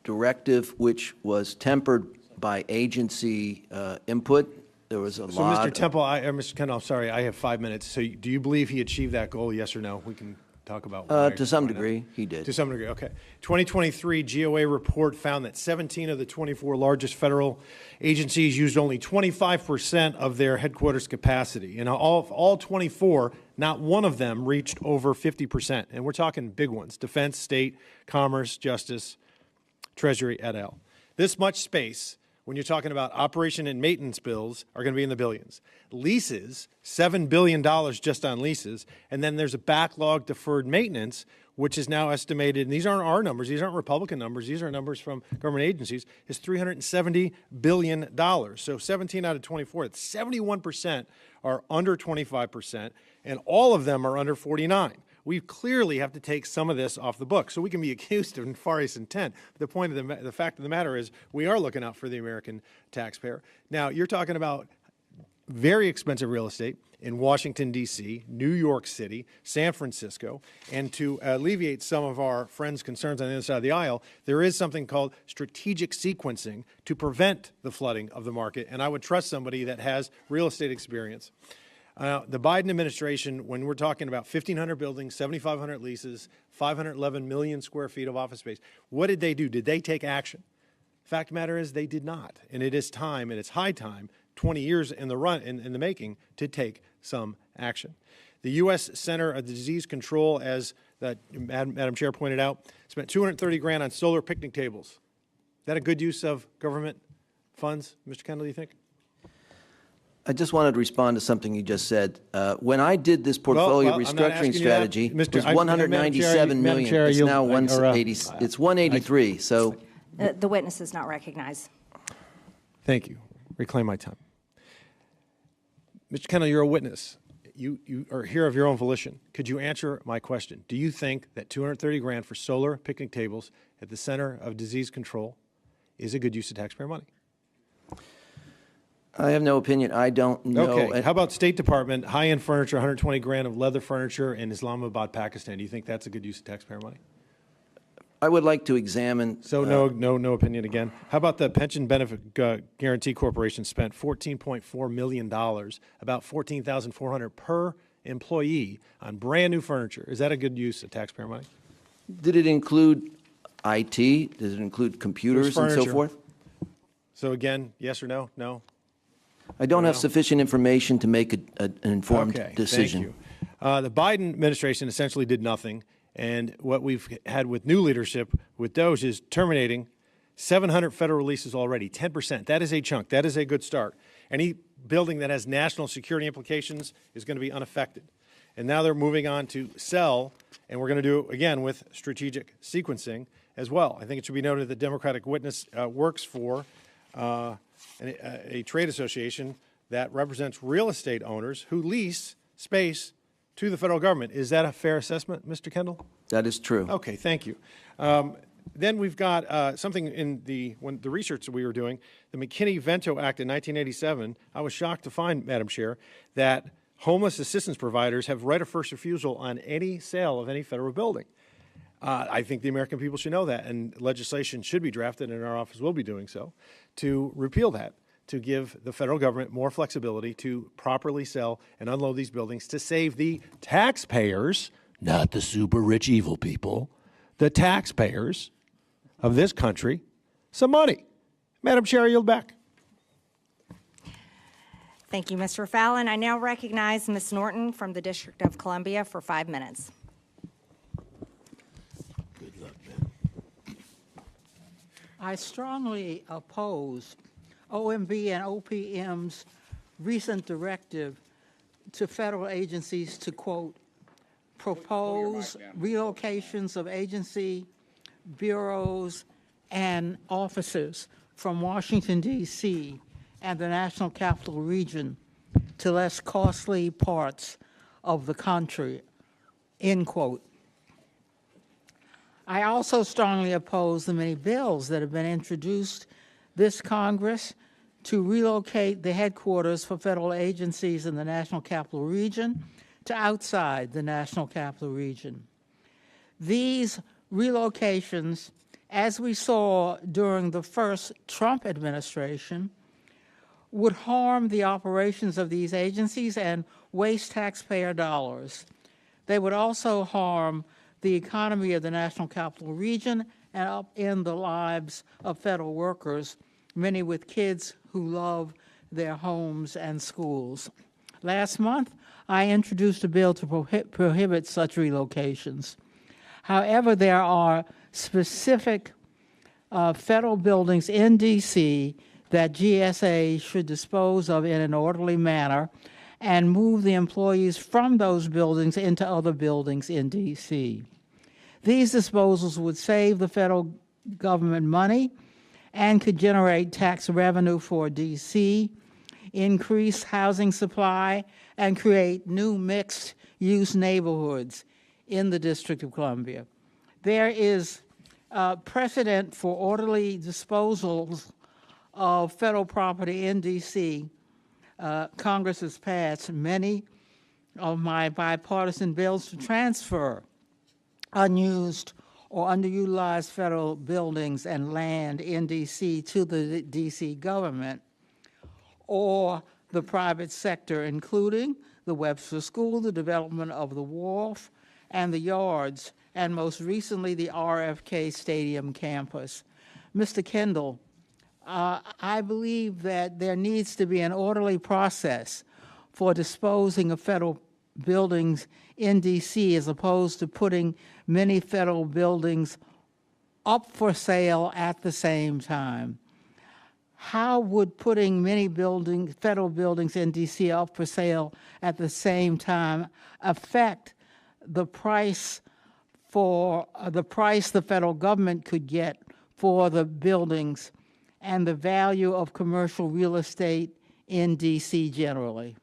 directive which was tempered by agency input. There was a lot. So, Mr. Temple, Mr. Kendall, I'm sorry, I have 5 minutes. So, do you believe he achieved that goal? Yes or no? We can talk about why. To some degree, he did. To some degree, okay. 2023 GOA report found that 17 of the 24 largest federal agencies used only 25% of their headquarters capacity. And all 24, not one of them reached over 50%. And we're talking big ones: Defense, State, Commerce, Justice, Treasury, et al. This much space, when you're talking about operation and maintenance bills, are going to be in the billions. Leases, $7 billion just on leases. And then there's a backlog deferred maintenance, which is now estimated, and these aren't our numbers, these aren't Republican numbers, these are numbers from government agencies, is $370 billion. So 17 out of 24, that's 71% are under 25%, and all of them are under 49. We clearly have to take some of this off the book, so we can be accused of nefarious intent. The point of the fact of the matter is we are looking out for the American taxpayer. Now, you're talking about very expensive real estate in Washington, D.C., New York City, San Francisco, and to alleviate some of our friends' concerns on the other side of the aisle, there is something called strategic sequencing to prevent the flooding of the market, and I would trust somebody that has real estate experience. The Biden administration, when we're talking about 1,500 buildings, 7,500 leases, 511 million square feet of office space, what did they do? Did they take action? Fact of the matter is they did not, and it is time, and it's high time, 20 years in the making, to take some action. The U.S. Center of Disease Control, as Madam Chair pointed out, spent $230 grand on solar picnic tables. Is that a good use of government funds, Mr. Kendall, do you think? I just wanted to respond to something you just said. When I did this portfolio restructuring strategy, it was $197 million. It's now 180. It's 183. So the witness is not recognized. Thank you. Reclaim my time. Mr. Kendall, you're a witness. You are here of your own volition. Could you answer my question? Do you think that $230 grand for solar picnic tables at the Center of Disease Control is a good use of taxpayer money? I have no opinion. I don't know. Okay. How about State Department, high-end furniture, 120 grand of leather furniture in Islamabad, Pakistan? Do you think that's a good use of taxpayer money? I would like to examine. So no opinion again. How about the Pension Benefit Guarantee Corporation spent $14.4 million, about $14,400 per employee on brand new furniture? Is that a good use of taxpayer money? Did it include IT? Did it include computers and so forth? So again, yes or no? No. I don't have sufficient information to make an informed decision. Thank you. The Biden administration essentially did nothing, and what we've had with new leadership with DOGE is terminating 700 federal leases already, 10%. That is a chunk. That is a good start. Any building that has national security implications is going to be unaffected. And now they're moving on to sell, and we're going to do it again with strategic sequencing as well. I think it should be noted that Democratic Witness works for a trade association that represents real estate owners who lease space to the federal government. Is that a fair assessment, Mr. Kendall? That is true. Okay, thank you. Then we've got something in the research that we were doing, the McKinney-Vento Act in 1987. I was shocked to find, Madam Chair, that homeless assistance providers have right of first refusal on any sale of any federal building. I think the American people should know that, and legislation should be drafted, and our office will be doing so, to repeal that, to give the federal government more flexibility to properly sell and unload these buildings to save the taxpayers, not the super rich evil people, the taxpayers of this country, some money. Madam Chair, I yield back. Thank you, Mr. Fallon. I now recognize Ms. Norton from the District of Columbia for 5 minutes. Good luck, man. I strongly oppose OMB and OPM's recent directive to federal agencies to, quote, propose relocations of agency, bureaus, and offices from Washington, D.C. and the National Capital Region to less costly parts of the country, end quote. I also strongly oppose the many bills that have been introduced this Congress to relocate the headquarters for federal agencies in the National Capital Region to outside the National Capital Region. These relocations, as we saw during the first Trump administration, would harm the operations of these agencies and waste taxpayer dollars. They would also harm the economy of the National Capital Region and upend the lives of federal workers, many with kids who love their homes and schools. Last month, I introduced a bill to prohibit such relocations. However, there are specific federal buildings in D.C. that GSA should dispose of in an orderly manner and move the employees from those buildings into other buildings in D.C. These disposals would save the federal government money and could generate tax revenue for D.C., increase housing supply, and create new mixed-use neighborhoods in the District of Columbia. There is precedent for orderly disposals of federal property in D.C. Congress has passed many of my bipartisan bills to transfer unused or underutilized federal buildings and land in D.C. to the D.C. government or the private sector, including the Webster School, the development of the wharf and the yards, and most recently the RFK Stadium campus. Mr. Kendall, I believe that there needs to be an orderly process for disposing of federal buildings in D.C. as opposed to putting many federal buildings up for sale at the same time. How would putting many federal buildings in D.C. up for sale at the same time affect the price the federal government could get for the buildings and the value of commercial real estate in D.C. generally?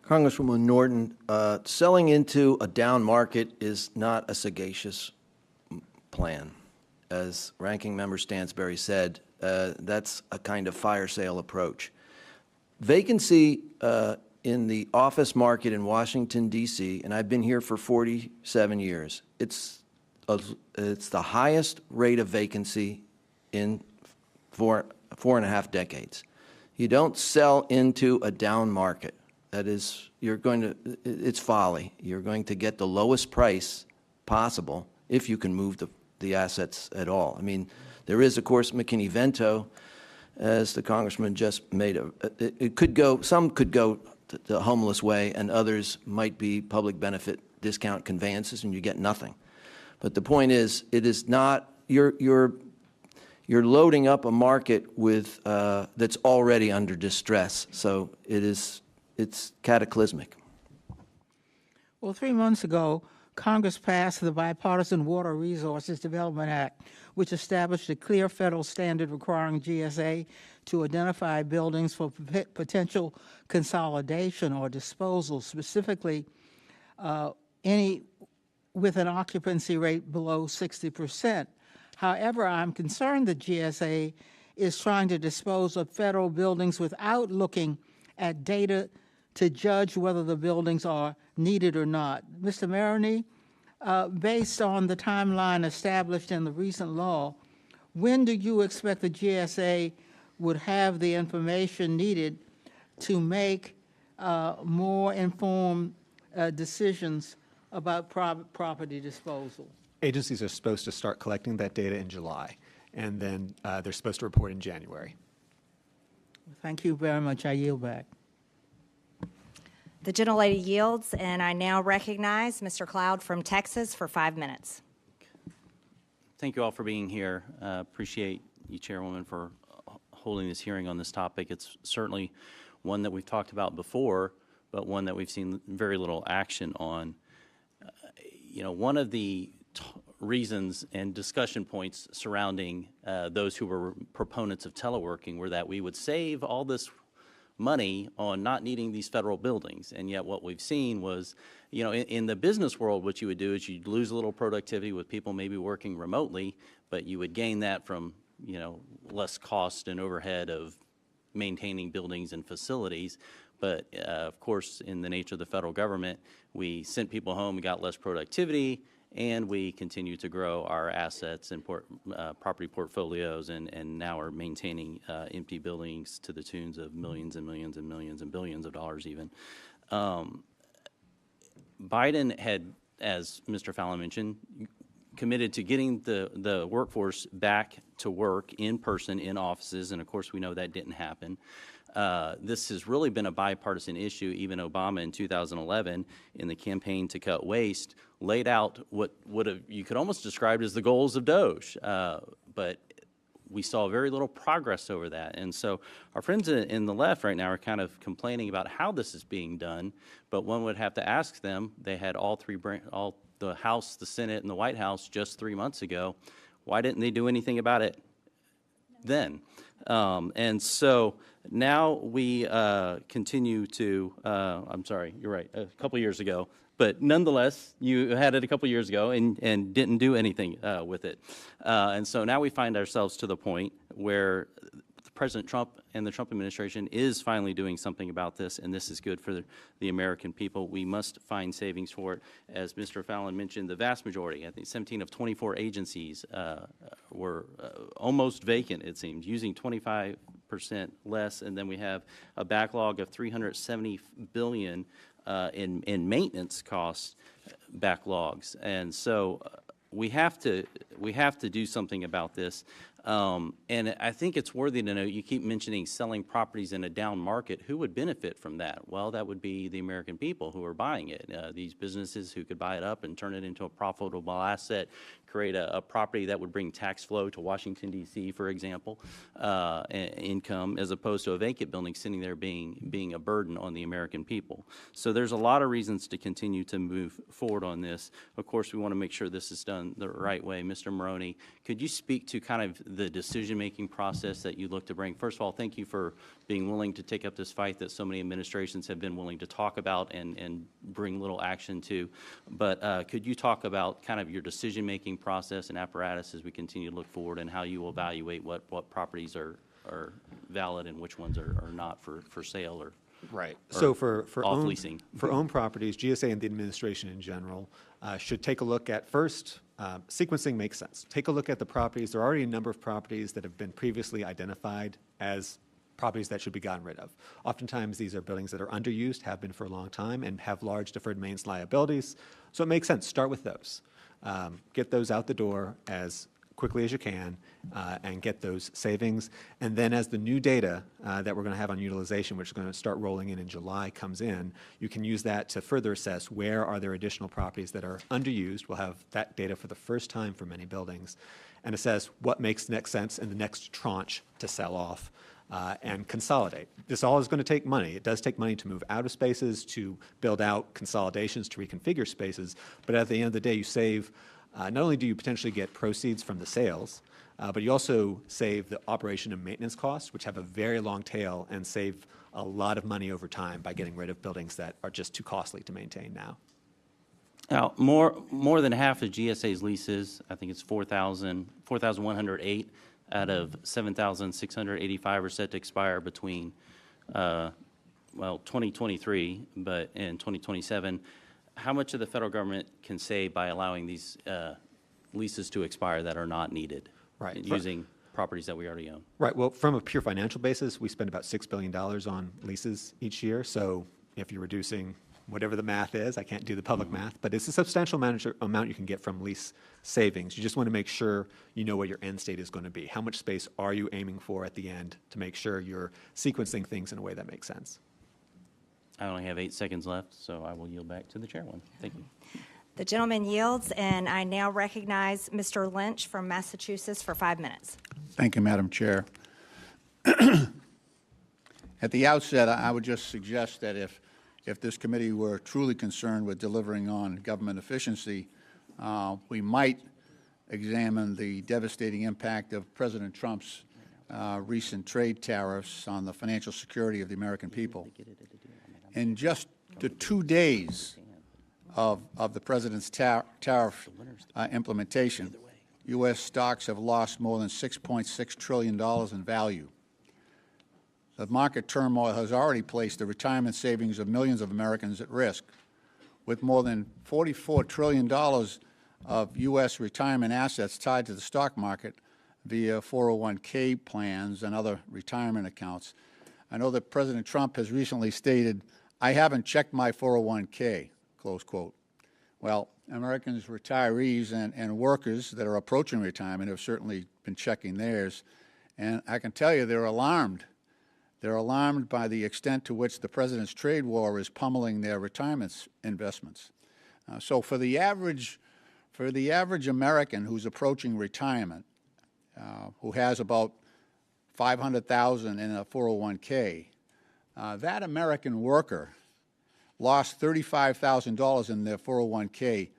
Congresswoman Norton, selling into a down market is not a sagacious plan. As Ranking Member Stansberry said, that's a kind of fire sale approach. Vacancy in the office market in Washington, D.C., and I've been here for 47 years, it's the highest rate of vacancy in four and a half decades. You don't sell into a down market. That is, it's folly. You're going to get the lowest price possible if you can move the assets at all. I mean, there is, of course, McKinney-Vento, as the congressman just made some could go the homeless way, and others might be public benefit discount conveyances, and you get nothing. But the point is, it is not, you're loading up a market with, that's already under distress, so it's cataclysmic. Well, 3 months ago, Congress passed the Bipartisan Water Resources Development Act, which established a clear federal standard requiring GSA to identify buildings for potential consolidation or disposal, specifically any with an occupancy rate below 60%. However, I'm concerned that GSA is trying to dispose of federal buildings without looking at data to judge whether the buildings are needed or not. Mr. Maroney, based on the timeline established in the recent law, when do you expect the GSA would have the information needed to make more informed decisions about property disposal? Agencies are supposed to start collecting that data in July, and then they're supposed to report in January. Thank you very much. I yield back. The gentlelady yields, and I now recognize Mr. Cloud from Texas for 5 minutes. Thank you all for being here. Appreciate you, Chairwoman, for holding this hearing on this topic. It's certainly one that we've talked about before, but one that we've seen very little action on. You know, one of the reasons and discussion points surrounding those who were proponents of teleworking were that we would save all this money on not needing these federal buildings. And yet what we've seen was, you know, in the business world, what you would do is you'd lose a little productivity with people maybe working remotely, but you would gain that from, you know, less cost and overhead of maintaining buildings and facilities. But of course, in the nature of the federal government, we sent people home, we got less productivity, and we continue to grow our assets and property portfolios, and now are maintaining empty buildings to the tunes of millions and millions and millions and billions of dollars even. Biden had, as Mr. Fallon mentioned, committed to getting the workforce back to work in person in offices, and of course we know that didn't happen. This has really been a bipartisan issue. Even Obama in 2011, in the campaign to cut waste, laid out what you could almost describe as the goals of DOGE, but we saw very little progress over that. And so our friends in the left right now are kind of complaining about how this is being done, but one would have to ask them, they had all the House, the Senate, and the White House just 3 months ago. Why didn't they do anything about it then? And so now we continue to, I'm sorry, you're right, a couple years ago, but nonetheless, you had it a couple years ago and didn't do anything with it. And so now we find ourselves to the point where President Trump and the Trump administration is finally doing something about this, and this is good for the American people. We must find savings for it. As Mr. Fallon mentioned, the vast majority, I think 17 of 24 agencies were almost vacant, it seems, using 25% less, and then we have a backlog of $370 billion in maintenance costs backlogs. And so we have to do something about this. And I think it's worthy to note, you keep mentioning selling properties in a down market. Who would benefit from that? Well, that would be the American people who are buying it. These businesses who could buy it up and turn it into a profitable asset, create a property that would bring tax flow to Washington, D.C., for example, income, as opposed to a vacant building sitting there being a burden on the American people. So there's a lot of reasons to continue to move forward on this. Of course, we want to make sure this is done the right way. Mr. Maroney, could you speak to kind of the decision-making process that you look to bring? First of all, thank you for being willing to take up this fight that so many administrations have been willing to talk about and bring little action to. But could you talk about kind of your decision-making process and apparatus as we continue to look forward, and how you will evaluate what properties are valid and which ones are not for sale or Right. or So for off owned, leasing? for owned properties, GSA and the administration in general should take a look at, first, sequencing makes sense. Take a look at the properties. There are already a number of properties that have been previously identified as properties that should be gotten rid of. Oftentimes, these are buildings that are underused, have been for a long time, and have large deferred maintenance liabilities. So it makes sense. Start with those. Get those out the door as quickly as you can and get those savings. And then as the new data that we're going to have on utilization, which is going to start rolling in July, comes in, you can use that to further assess where are there additional properties that are underused. We'll have that data for the first time for many buildings, and assess what makes next sense in the next tranche to sell off and consolidate. This all is going to take money. It does take money to move out of spaces, to build out consolidations, to reconfigure spaces, but at the end of the day, you save. Not only do you potentially get proceeds from the sales, but you also save the operation and maintenance costs, which have a very long tail, and save a lot of money over time by getting rid of buildings that are just too costly to maintain now. Now, more than half of GSA's leases, I think it's 4,108 out of 7,685 are set to expire between, 2023 and 2027. How much of the federal government can save by allowing these leases to expire that are not needed? Right. Using properties that we already own. Right. Well, from a pure financial basis, we spend about $6 billion on leases each year. So if you're reducing whatever the math is, I can't do the public math, but it's a substantial amount you can get from lease savings. You just want to make sure you know what your end state is going to be. How much space are you aiming for at the end to make sure you're sequencing things in a way that makes sense? I only have 8 seconds left, so I will yield back to the chairwoman. Thank you. The gentleman yields, and I now recognize Mr. Lynch from Massachusetts for 5 minutes. Thank you, Madam Chair. At the outset, I would just suggest that if this committee were truly concerned with delivering on government efficiency, we might examine the devastating impact of President Trump's recent trade tariffs on the financial security of the American people. In just the 2 days of the President's tariff implementation, U.S. stocks have lost more than $6.6 trillion in value. The market turmoil has already placed the retirement savings of millions of Americans at risk, with more than $44 trillion of U.S. retirement assets tied to the stock market via 401k plans and other retirement accounts. I know that President Trump has recently stated, "I haven't checked my 401k," close quote. Well, Americans, retirees, and workers that are approaching retirement have certainly been checking theirs, and I can tell you they're alarmed. They're alarmed by the extent to which the President's trade war is pummeling their retirement investments. So for the average American who's approaching retirement, who has about $500,000 in a 401k, that American worker lost $35,000 in their 401k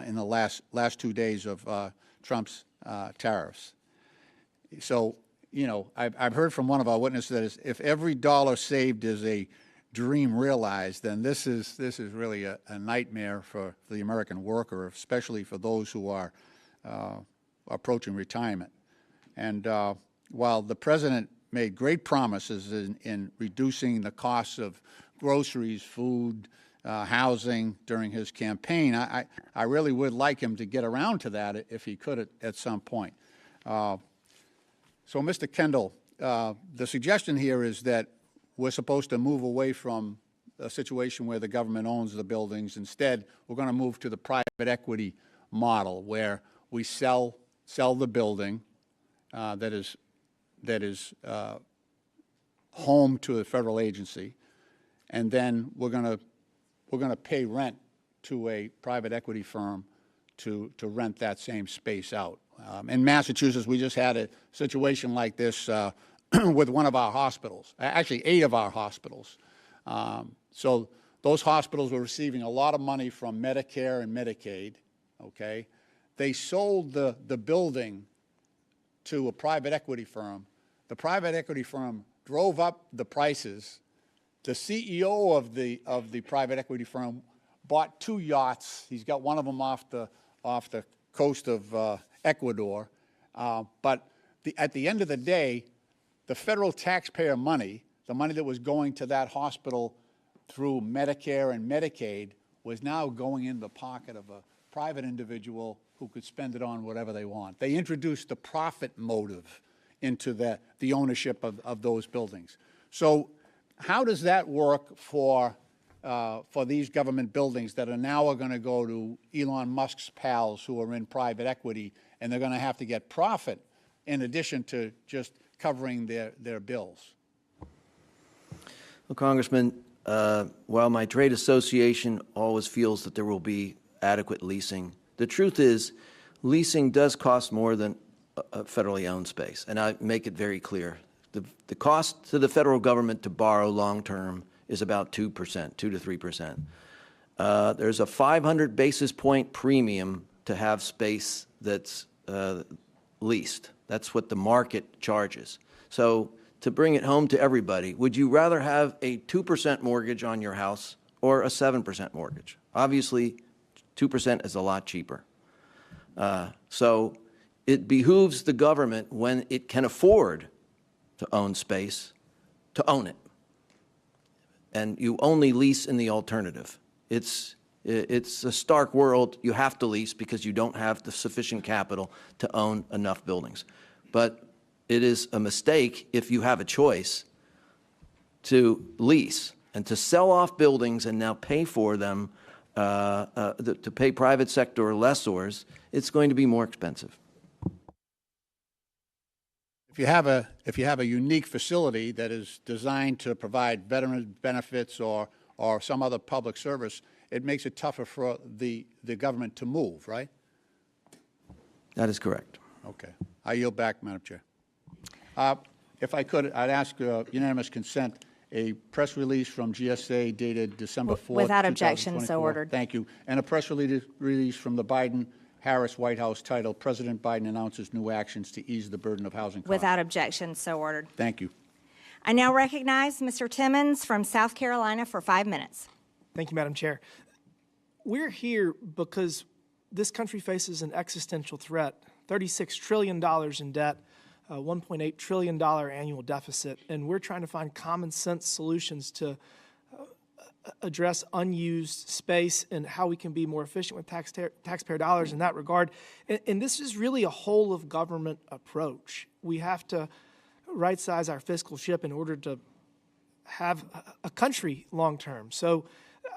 in the last 2 days of Trump's tariffs. So, you know, I've heard from one of our witnesses that if every dollar saved is a dream realized, then this is really a nightmare for the American worker, especially for those who are approaching retirement. And while the President made great promises in reducing the costs of groceries, food, housing during his campaign, I really would like him to get around to that if he could at some point. So, Mr. Kendall, the suggestion here is that we're supposed to move away from a situation where the government owns the buildings. Instead, we're going to move to the private equity model where we sell the building that is home to a federal agency, and then we're going to pay rent to a private equity firm to rent that same space out. In Massachusetts, we just had a situation like this with one of our hospitals, actually 8 of our hospitals. So those hospitals were receiving a lot of money from Medicare and Medicaid, okay? They sold the building to a private equity firm. The private equity firm drove up the prices. The CEO of the private equity firm bought 2 yachts. He's got one of them off the coast of Ecuador. But at the end of the day, the federal taxpayer money, the money that was going to that hospital through Medicare and Medicaid, was now going in the pocket of a private individual who could spend it on whatever they want. They introduced the profit motive into the ownership of those buildings. So how does that work for these government buildings that are now going to go to Elon Musk's pals who are in private equity, and they're going to have to get profit in addition to just covering their bills? Well, Congressman, while my trade association always feels that there will be adequate leasing, the truth is leasing does cost more than a federally owned space, and I make it very clear. The cost to the federal government to borrow long-term is about 2%, 2 to 3%. There's a 500 basis point premium to have space that's leased. That's what the market charges. So to bring it home to everybody, would you rather have a 2% mortgage on your house or a 7% mortgage? Obviously, 2% is a lot cheaper. So it behooves the government, when it can afford to own space, to own it. And you only lease in the alternative. It's a stark world. You have to lease because you don't have the sufficient capital to own enough buildings. But it is a mistake if you have a choice to lease and to sell off buildings and now pay for them, to pay private sector lessors. It's going to be more expensive. If you have a unique facility that is designed to provide veteran benefits or some other public service, it makes it tougher for the government to move, right? That is correct. Okay. I yield back, Madam Chair. If I could, I'd ask unanimous consent, a press release from GSA dated December 4th, Without objection, so 2024. ordered. Thank you. And a press release from the Biden Harris White House titled President Biden Announces New Actions to Ease the Burden of Housing Costs. Without objection, so ordered. Thank you. I now recognize Mr. Timmons from South Carolina for 5 minutes. Thank you, Madam Chair. We're here because this country faces an existential threat, $36 trillion in debt, $1.8 trillion annual deficit, and we're trying to find common sense solutions to address unused space and how we can be more efficient with taxpayer dollars in that regard. And this is really a whole of government approach. We have to right-size our fiscal ship in order to have a country long-term. So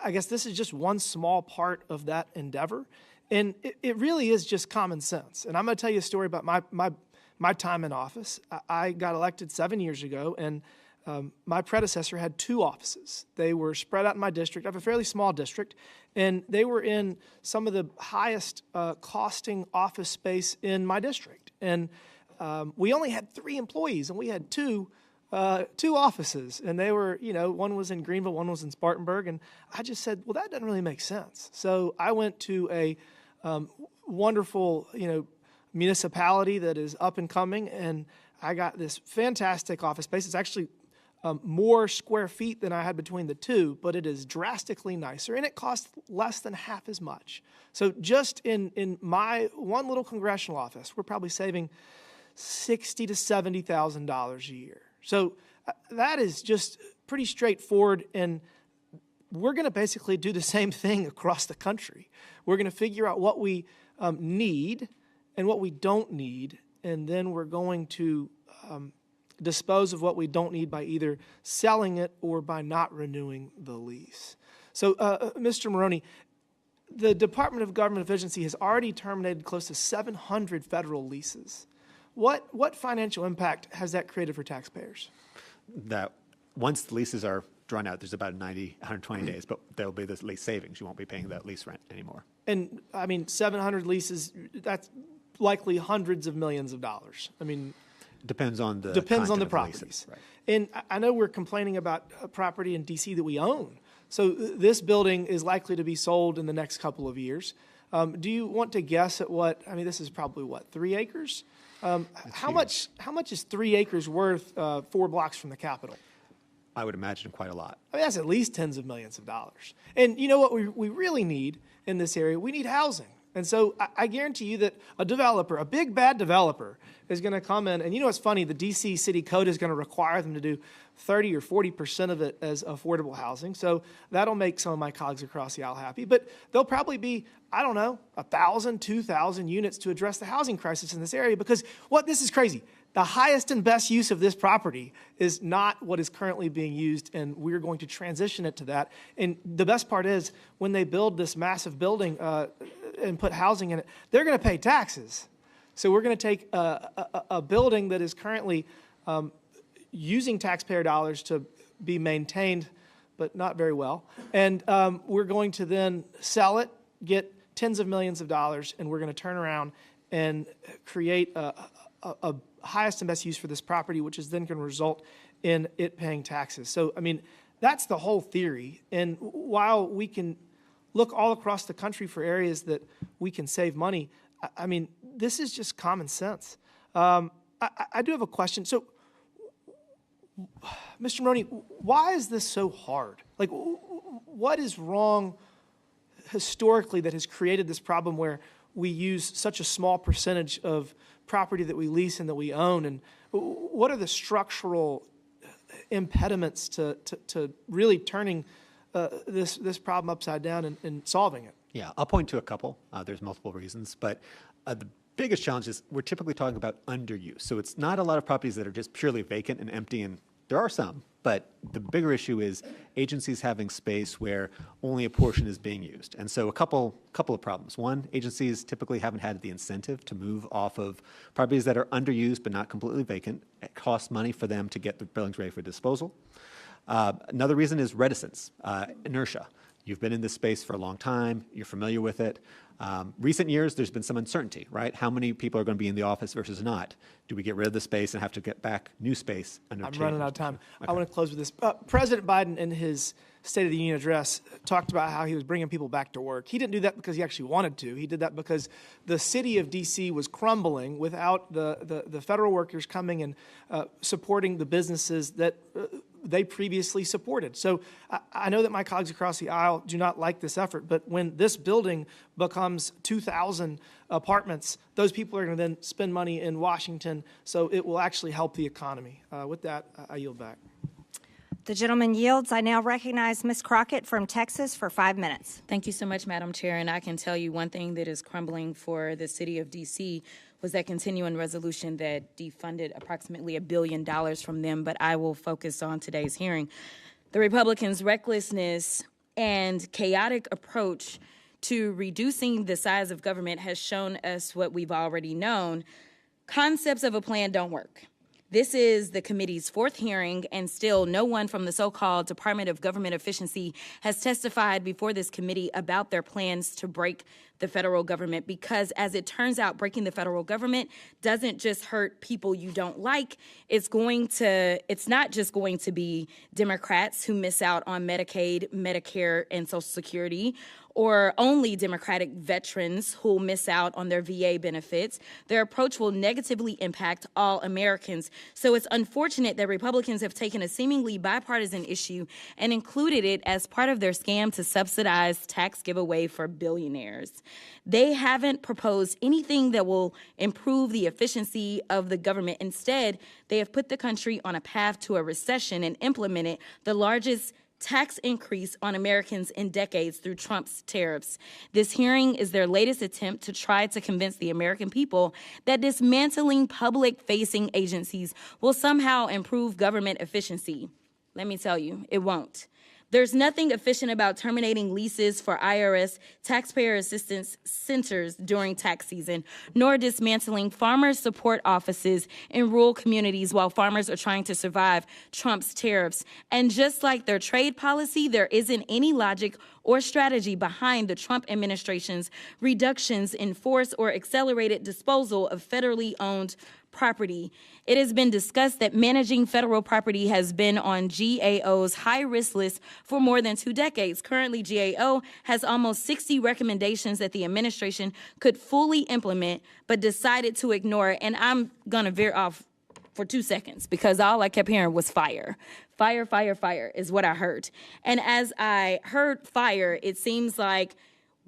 I guess this is just one small part of that endeavor. And it really is just common sense. And I'm going to tell you a story about my time in office. I got elected 7 years ago, and my predecessor had 2 offices. They were spread out in my district. I have a fairly small district, and they were in some of the highest costing office space in my district. And we only had 3 employees, and we had two offices, and they were, one was in Greenville, one was in Spartanburg, and I just said, well, that doesn't really make sense. So I went to a wonderful, municipality that is up and coming, and I got this fantastic office space. It's actually more square feet than I had between the 2, but it is drastically nicer, and it costs less than half as much. So just in my one little congressional office, we're probably saving $60,000 to $70,000 a year. So that is just pretty straightforward, and we're going to basically do the same thing across the country. We're going to figure out what we need and what we don't need, and then we're going to dispose of what we don't need by either selling it or by not renewing the lease. So, Mr. Maroney, the Department of Government Efficiency has already terminated close to 700 federal leases. What financial impact has that created for taxpayers? That once the leases are drawn out, there's about 120 days, but there'll be this lease savings. You won't be paying that lease rent anymore. And, 700 leases, that's likely hundreds of millions of dollars. Depends on the properties. Right. And I know we're complaining about a property in D.C. that we own. So this building is likely to be sold in the next couple of years. Do you want to guess at what, this is probably 3 acres? How much is 3 acres worth 4 blocks from the Capitol? I would imagine quite a lot. That's at least tens of millions of dollars. And you know what we really need in this area? We need housing. And so I guarantee you that a developer, a big bad developer, is going to come in, and what's funny, the D.C. City Code is going to require them to do 30 or 40% of it as affordable housing. So that'll make some of my colleagues across the aisle happy. But there'll probably be, 1,000, 2,000 units to address the housing crisis in this area, because this is crazy. The highest and best use of this property is not what is currently being used, and we're going to transition it to that. And the best part is, when they build this massive building and put housing in it, they're going to pay taxes. So we're going to take a building that is currently using taxpayer dollars to be maintained, but not very well, and we're going to then sell it, get tens of millions of dollars, and we're going to turn around and create a highest and best use for this property, which is then going to result in it paying taxes. So, that's the whole theory. And while we can look all across the country for areas that we can save money, this is just common sense. I do have a question. So, Mr. Maroney, why is this so hard? What is wrong historically that has created this problem where we use such a small percentage of property that we lease and that we own? And what are the structural impediments to really turning this problem upside down and solving it? Yeah, I'll point to a couple. There's multiple reasons, but the biggest challenge is we're typically talking about underuse. So it's not a lot of properties that are just purely vacant and empty, and there are some, but the bigger issue is agencies having space where only a portion is being used. And so a couple of problems. One, agencies typically haven't had the incentive to move off of properties that are underused but not completely vacant. It costs money for them to get the buildings ready for disposal. Another reason is reticence, inertia. You've been in this space for a long time. You're familiar with it. Recent years, there's been some uncertainty, right? How many people are going to be in the office versus not? Do we get rid of the space and have to get back new space? I'm running out of time. I want to close with this. President Biden, in his State of the Union address, talked about how he was bringing people back to work. He didn't do that because he actually wanted to. He did that because the city of D.C. was crumbling without the federal workers coming and supporting the businesses that they previously supported. So I know that my colleagues across the aisle do not like this effort, but when this building becomes 2,000 apartments, those people are going to then spend money in Washington, so it will actually help the economy. With that, I yield back. The gentleman yields. I now recognize Ms. Crockett from Texas for 5 minutes. Thank you so much, Madam Chair. And I can tell you one thing that is crumbling for the city of D.C. was that continuing resolution that defunded approximately $1 billion from them. But I will focus on today's hearing. The Republicans' recklessness and chaotic approach to reducing the size of government has shown us what we've already known. Concepts of a plan don't work. This is the committee's fourth hearing, and still no one from the so-called Department of Government Efficiency has testified before this committee about their plans to break the federal government, because as it turns out, breaking the federal government doesn't just hurt people you don't like. It's not just going to be Democrats who miss out on Medicaid, Medicare, and Social Security, or only Democratic veterans who will miss out on their VA benefits. Their approach will negatively impact all Americans. So it's unfortunate that Republicans have taken a seemingly bipartisan issue and included it as part of their scam to subsidize tax giveaway for billionaires. They haven't proposed anything that will improve the efficiency of the government. Instead, they have put the country on a path to a recession and implemented the largest tax increase on Americans in decades through Trump's tariffs. This hearing is their latest attempt to try to convince the American people that dismantling public-facing agencies will somehow improve government efficiency. Let me tell you, it won't. There's nothing efficient about terminating leases for IRS taxpayer assistance centers during tax season, nor dismantling farmers' support offices in rural communities while farmers are trying to survive Trump's tariffs. And just like their trade policy, there isn't any logic or strategy behind the Trump administration's reductions in force or accelerated disposal of federally owned property. It has been discussed that managing federal property has been on GAO's high-risk list for more than 2 decades. Currently, GAO has almost 60 recommendations that the administration could fully implement, but decided to ignore. And I'm going to veer off for 2 seconds because all I kept hearing was fire. Fire, fire, fire is what I heard. And as I heard fire, it seems like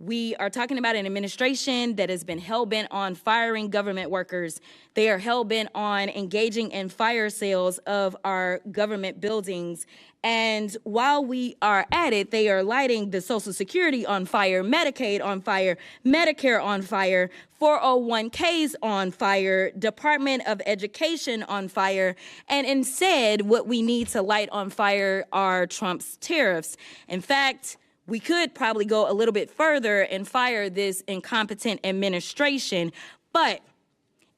we are talking about an administration that has been hell-bent on firing government workers. They are hell-bent on engaging in fire sales of our government buildings. And while we are at it, they are lighting the Social Security on fire, Medicaid on fire, Medicare on fire, 401ks on fire, Department of Education on fire. And instead, what we need to light on fire are Trump's tariffs. In fact, we could probably go a little bit further and fire this incompetent administration. But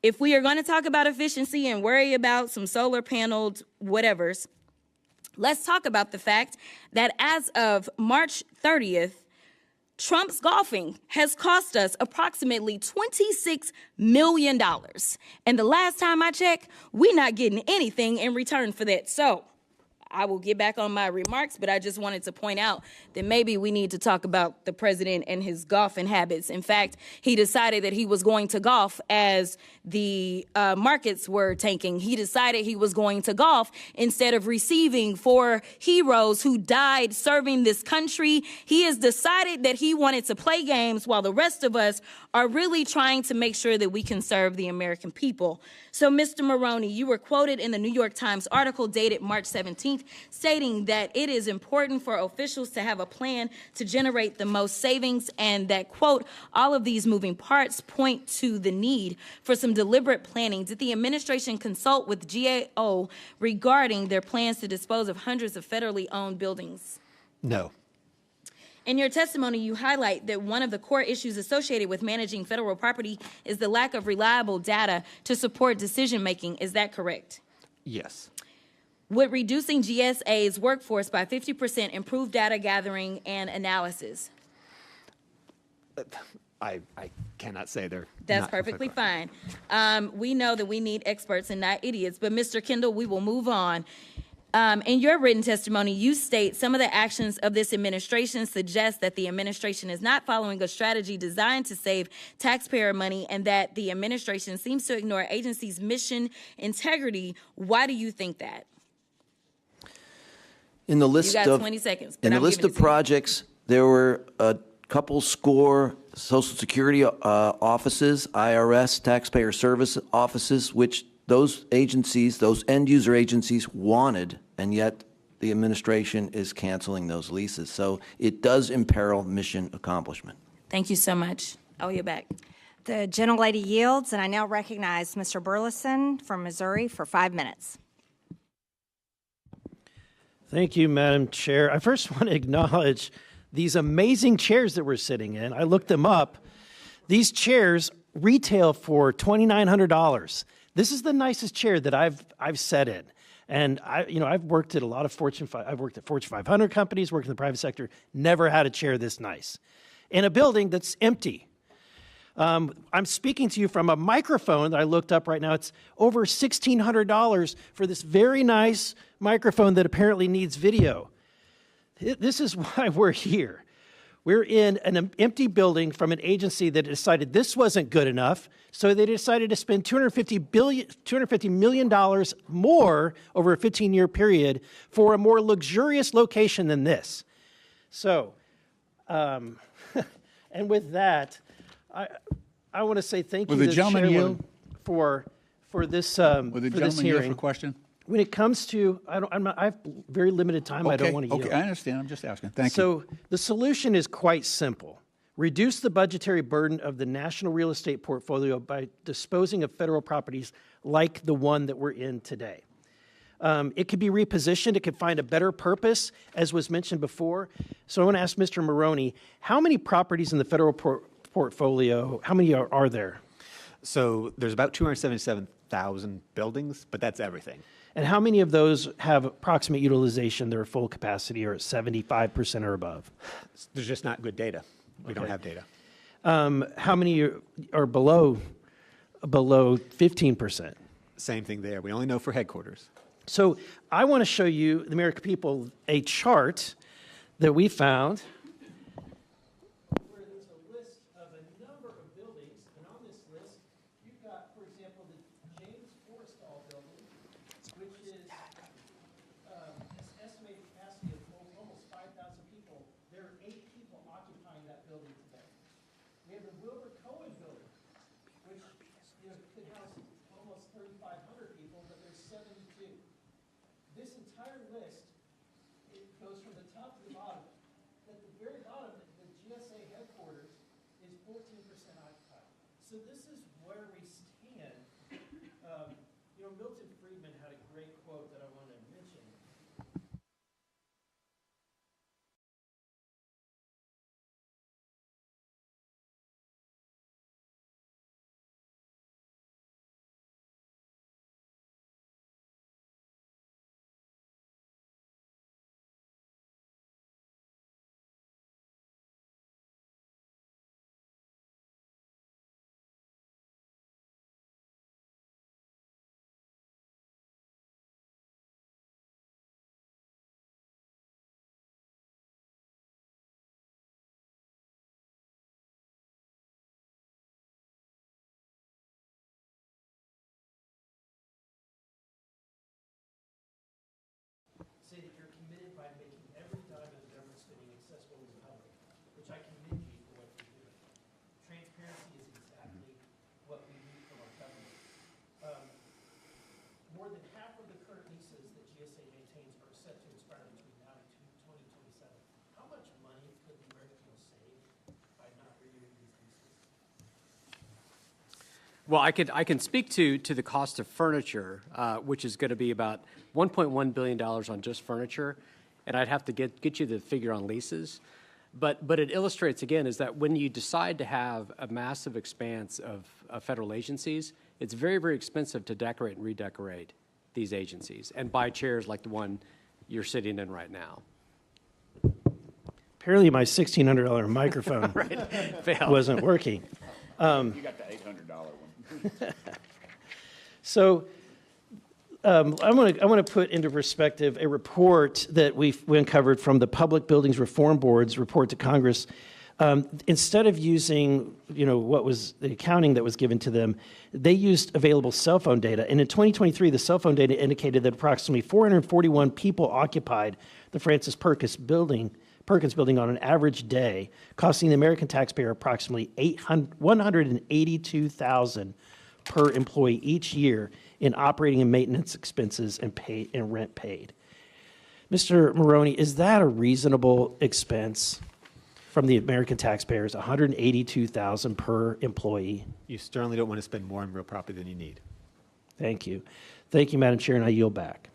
if we are going to talk about efficiency and worry about some solar paneled whatevers, let's talk about the fact that as of March 30th, Trump's golfing has cost us approximately $26 million. And the last time I checked, we're not getting anything in return for that. So I will get back on my remarks, but I just wanted to point out that maybe we need to talk about the president and his golfing habits. In fact, he decided that he was going to golf as the markets were tanking. He decided he was going to golf instead of receiving 4 heroes who died serving this country. He has decided that he wanted to play games while the rest of us are really trying to make sure that we can serve the American people. So, Mr. Maroney, you were quoted in the New York Times article dated March 17th, stating that it is important for officials to have a plan to generate the most savings and that, quote, all of these moving parts point to the need for some deliberate planning. Did the administration consult with GAO regarding their plans to dispose of hundreds of federally owned buildings? No. In your testimony, you highlight that one of the core issues associated with managing federal property is the lack of reliable data to support decision-making. Is that correct? Yes. Would reducing GSA's workforce by 50% improve data gathering and analysis? I cannot say they're That's not perfectly completely fine. We know that we need experts and not idiots, but Mr. Kendall, we will move on. In your written testimony, you state some of the actions of this administration suggest that the administration is not following a strategy designed to save taxpayer money and that the administration seems to ignore agency's mission integrity. Why do you think that? In the list got of 20 seconds, but in the I'm list giving of it to you. projects, there were a couple score Social Security offices, IRS, taxpayer service offices, which those agencies, those end user agencies wanted, and yet the administration is canceling those leases. So it does imperil mission accomplishment. Thank you so much. I'll yield back. The gentlelady yields, and I now recognize Mr. Burleson from Missouri for 5 minutes. Thank you, Madam Chair. I first want to acknowledge these amazing chairs that we're sitting in. I looked them up. These chairs retail for $2,900. This is the nicest chair that I've sat in. And I've worked at a lot of Fortune 500 companies, worked in the private sector, never had a chair this nice. In a building that's empty. I'm speaking to you from a microphone that I looked up right now. It's over $1,600 for this very nice microphone that apparently needs video. This is why we're here. We're in an empty building from an agency that decided this wasn't good enough, so they decided to spend $250 million more over a 15-year period for a more luxurious location than this. So, and with that, I want to say thank you to the chairman for this Would the for this gentleman yield hearing. for a question? When it comes to, I have very limited time. I don't want to yield. Okay, I understand. I'm just asking. Thank you. So the solution is quite simple. Reduce the budgetary burden of the national real estate portfolio by disposing of federal properties like the one that we're in today. It could be repositioned. It could find a better purpose, as was mentioned before. So I want to ask Mr. Maroney, how many properties in the federal portfolio, how many are there? So there's about 277,000 buildings, but that's everything. And how many of those have approximate utilization, their full capacity, or at 75% or above? There's just not good data. We don't have data. How many are below 15%? Same thing there. We only know for headquarters. So I want to show you, the American people, a chart that we found where there's a list of a number of buildings, and on this list, you've got, for example, the James Forrestal building, which is estimated capacity of almost 5,000 people. There are 8 people occupying that building today. We have the Wilbur Cohen building, which could house almost 3,500 people, but there's 72. This entire list, it goes from the top to the bottom. At the very bottom, the GSA headquarters is 14% occupied. So this is where we stand. Milton Friedman had a great quote that I want to mention. Say that you're committed by making every dime of the government spending accessible to the public, which I commend you for what you're doing. Transparency is exactly what we need from our government. More than half of the current leases that GSA maintains are set to expire between now and 2027. How much money could the American people save by not renewing these leases? Well, I can speak to the cost of furniture, which is going to be about $1.1 billion on just furniture, and I'd have to get you the figure on leases. But it illustrates, again, is that when you decide to have a massive expanse of federal agencies, it's very, very expensive to decorate and redecorate these agencies and buy chairs like the one you're sitting in right now. Apparently my $1,600 microphone wasn't working. You got the $800 one. So I want to put into perspective a report that we uncovered from the Public Buildings Reform Board's report to Congress. Instead of using, what was the accounting that was given to them, they used available cell phone data. And in 2023, the cell phone data indicated that approximately 441 people occupied the Francis Perkins building on an average day, costing the American taxpayer approximately $182,000 per employee each year in operating and maintenance expenses and rent paid. Mr. Maroney, is that a reasonable expense from the American taxpayers, $182,000 per employee? You certainly don't want to spend more on real property than you need. Thank you. Thank you, Madam Chair, and I yield back.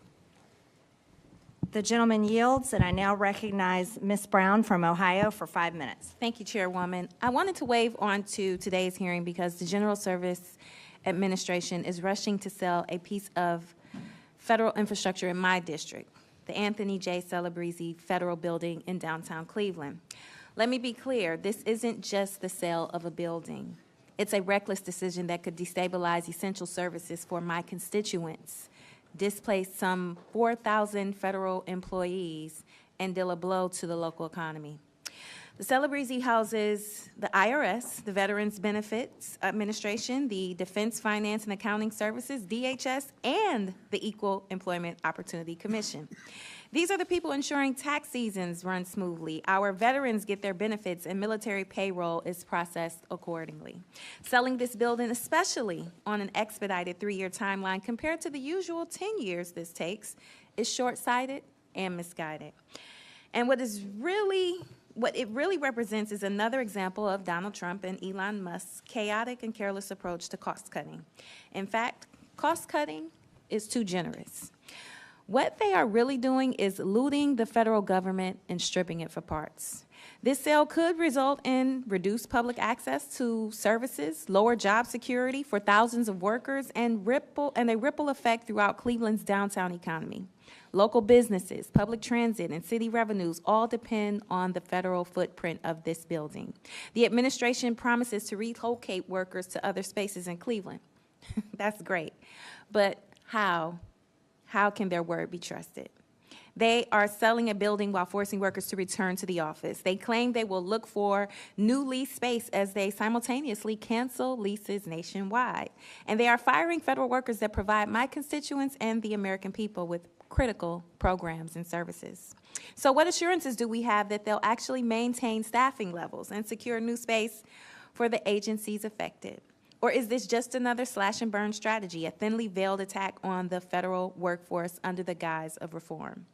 The gentleman yields, and I now recognize Ms. Brown from Ohio for 5 minutes. Thank you, Chairwoman. I wanted to wave on to today's hearing because the General Service Administration is rushing to sell a piece of federal infrastructure in my district, the Anthony J. Celebrezzi Federal Building in downtown Cleveland. Let me be clear, this isn't just the sale of a building. It's a reckless decision that could destabilize essential services for my constituents, displace some 4,000 federal employees, and deal a blow to the local economy. The Celebrezzi houses the IRS, the Veterans Benefits Administration, the Defense Finance and Accounting Services, DHS, and the Equal Employment Opportunity Commission. These are the people ensuring tax seasons run smoothly, our veterans get their benefits, and military payroll is processed accordingly. Selling this building, especially on an expedited 3-year timeline compared to the usual 10 years this takes, is short-sighted and misguided. And what it really represents is another example of Donald Trump and Elon Musk's chaotic and careless approach to cost-cutting. In fact, cost-cutting is too generous. What they are really doing is looting the federal government and stripping it for parts. This sale could result in reduced public access to services, lower job security for thousands of workers, and a ripple effect throughout Cleveland's downtown economy. Local businesses, public transit, and city revenues all depend on the federal footprint of this building. The administration promises to relocate workers to other spaces in Cleveland. That's great. But how? How can their word be trusted? They are selling a building while forcing workers to return to the office. They claim they will look for new lease space as they simultaneously cancel leases nationwide. And they are firing federal workers that provide my constituents and the American people with critical programs and services. So what assurances do we have that they'll actually maintain staffing levels and secure new space for the agencies affected? Or is this just another slash and burn strategy, a thinly veiled attack on the federal workforce under the guise of reform?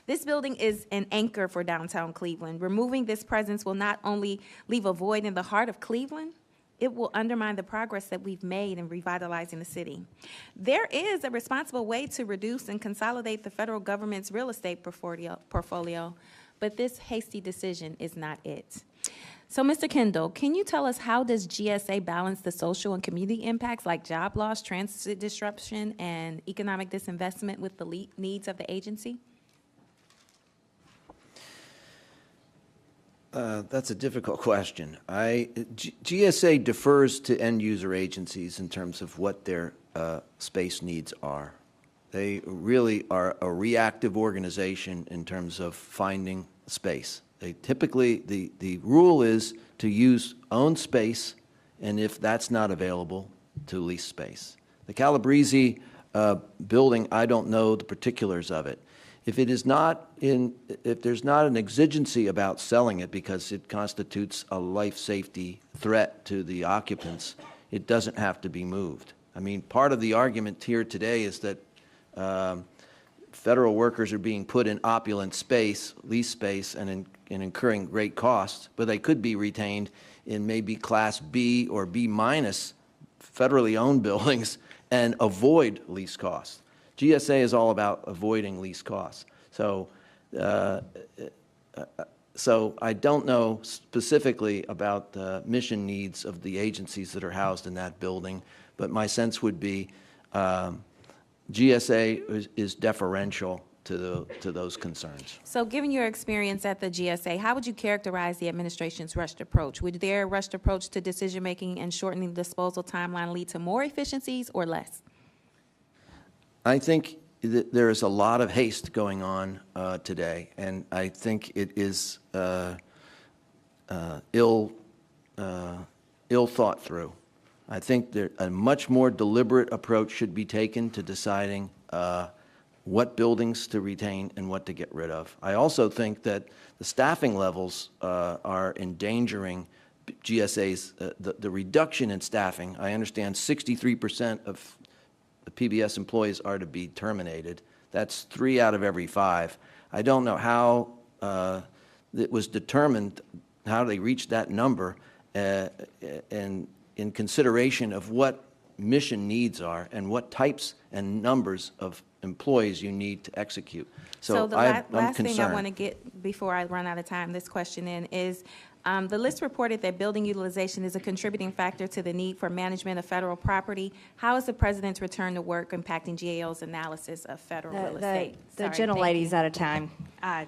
This building is an anchor for downtown Cleveland. Removing this presence will not only leave a void in the heart of Cleveland, it will undermine the progress that we've made in revitalizing the city. There is a responsible way to reduce and consolidate the federal government's real estate portfolio, but this hasty decision is not it. So, Mr. Kendall, can you tell us how does GSA balance the social and community impacts like job loss, transit disruption, and economic disinvestment with the needs of the agency? That's a difficult question. GSA defers to end-user agencies in terms of what their space needs are. They really are a reactive organization in terms of finding space. They typically, the rule is to use own space, and if that's not available, to lease space. The Celebrezzi building, I don't know the particulars of it. If there's not an exigency about selling it because it constitutes a life safety threat to the occupants, it doesn't have to be moved. I mean, part of the argument here today is that federal workers are being put in opulent space, lease space, and incurring great costs, but they could be retained in maybe Class B or B minus federally owned buildings and avoid lease costs. GSA is all about avoiding lease costs. So I don't know specifically about the mission needs of the agencies that are housed in that building, but my sense would be GSA is deferential to those concerns. So given your experience at the GSA, how would you characterize the administration's rushed approach? Would their rushed approach to decision-making and shortening the disposal timeline lead to more efficiencies or less? I think that there is a lot of haste going on today, and I think it is ill thought through. I think that a much more deliberate approach should be taken to deciding what buildings to retain and what to get rid of. I also think that the staffing levels are endangering GSA's, the reduction in staffing. I understand 63% of the PBS employees are to be terminated. That's 3 out of every 5. I don't know how it was determined, how they reached that number, and in consideration of what mission needs are and what types and numbers of employees you need to execute. So the I'm last thing I concerned. want to get before I run out of time, this question in is, the list reported that building utilization is a contributing factor to the need for management of federal property. How is the president's return to work impacting GAO's analysis of federal real estate? The Sorry, gentlelady's thank out of time. I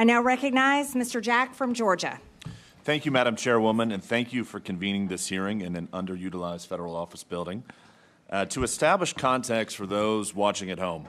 now recognize Mr. Jack from Georgia. Thank you, Madam Chairwoman, and thank you for convening this hearing in an underutilized federal office building. To establish context for those watching at home,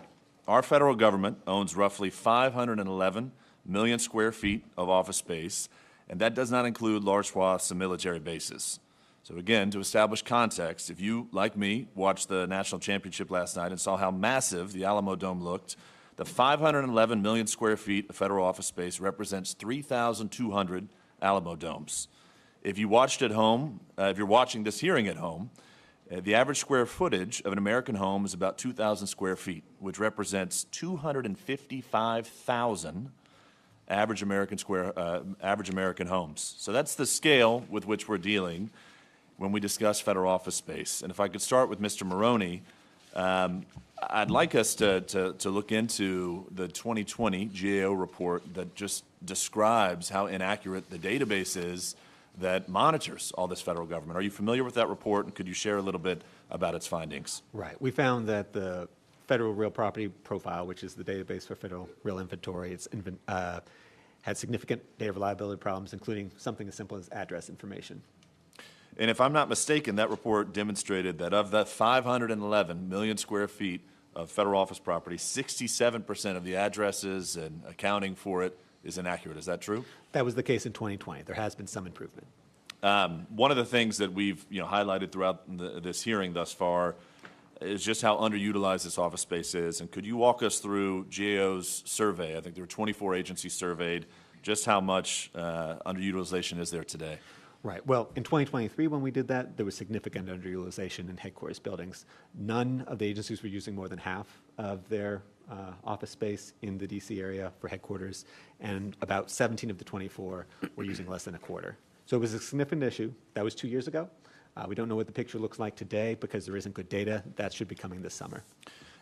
our federal government owns roughly 511 million square feet of office space, and that does not include large swaths of military bases. So again, to establish context, if you, like me, watched the national championship last night and saw how massive the Alamo Dome looked, the 511 million square feet of federal office space represents 3,200 Alamo Domes. If you watched at home, if you're watching this hearing at home, the average square footage of an American home is about 2,000 square feet, which represents 255,000 average American homes. So that's the scale with which we're dealing when we discuss federal office space. And if I could start with Mr. Maroney, I'd like us to look into the 2020 GAO report that just describes how inaccurate the database is that monitors all this federal government. Are you familiar with that report, and could you share a little bit about its findings? Right. We found that the Federal Real Property Profile, which is the database for federal real inventory, had significant data reliability problems, including something as simple as address information. And if I'm not mistaken, that report demonstrated that of the 511 million square feet of federal office property, 67% of the addresses and accounting for it is inaccurate. Is that true? That was the case in 2020. There has been some improvement. One of the things that we've highlighted throughout this hearing thus far is just how underutilized this office space is. And could you walk us through GAO's survey? I think there were 24 agencies surveyed. Just how much underutilization is there today? Right. Well, in 2023, when we did that, there was significant underutilization in headquarters buildings. None of the agencies were using more than half of their office space in the D.C. area for headquarters, and about 17 of the 24 were using less than a quarter. So it was a significant issue. That was 2 years ago. We don't know what the picture looks like today because there isn't good data. That should be coming this summer.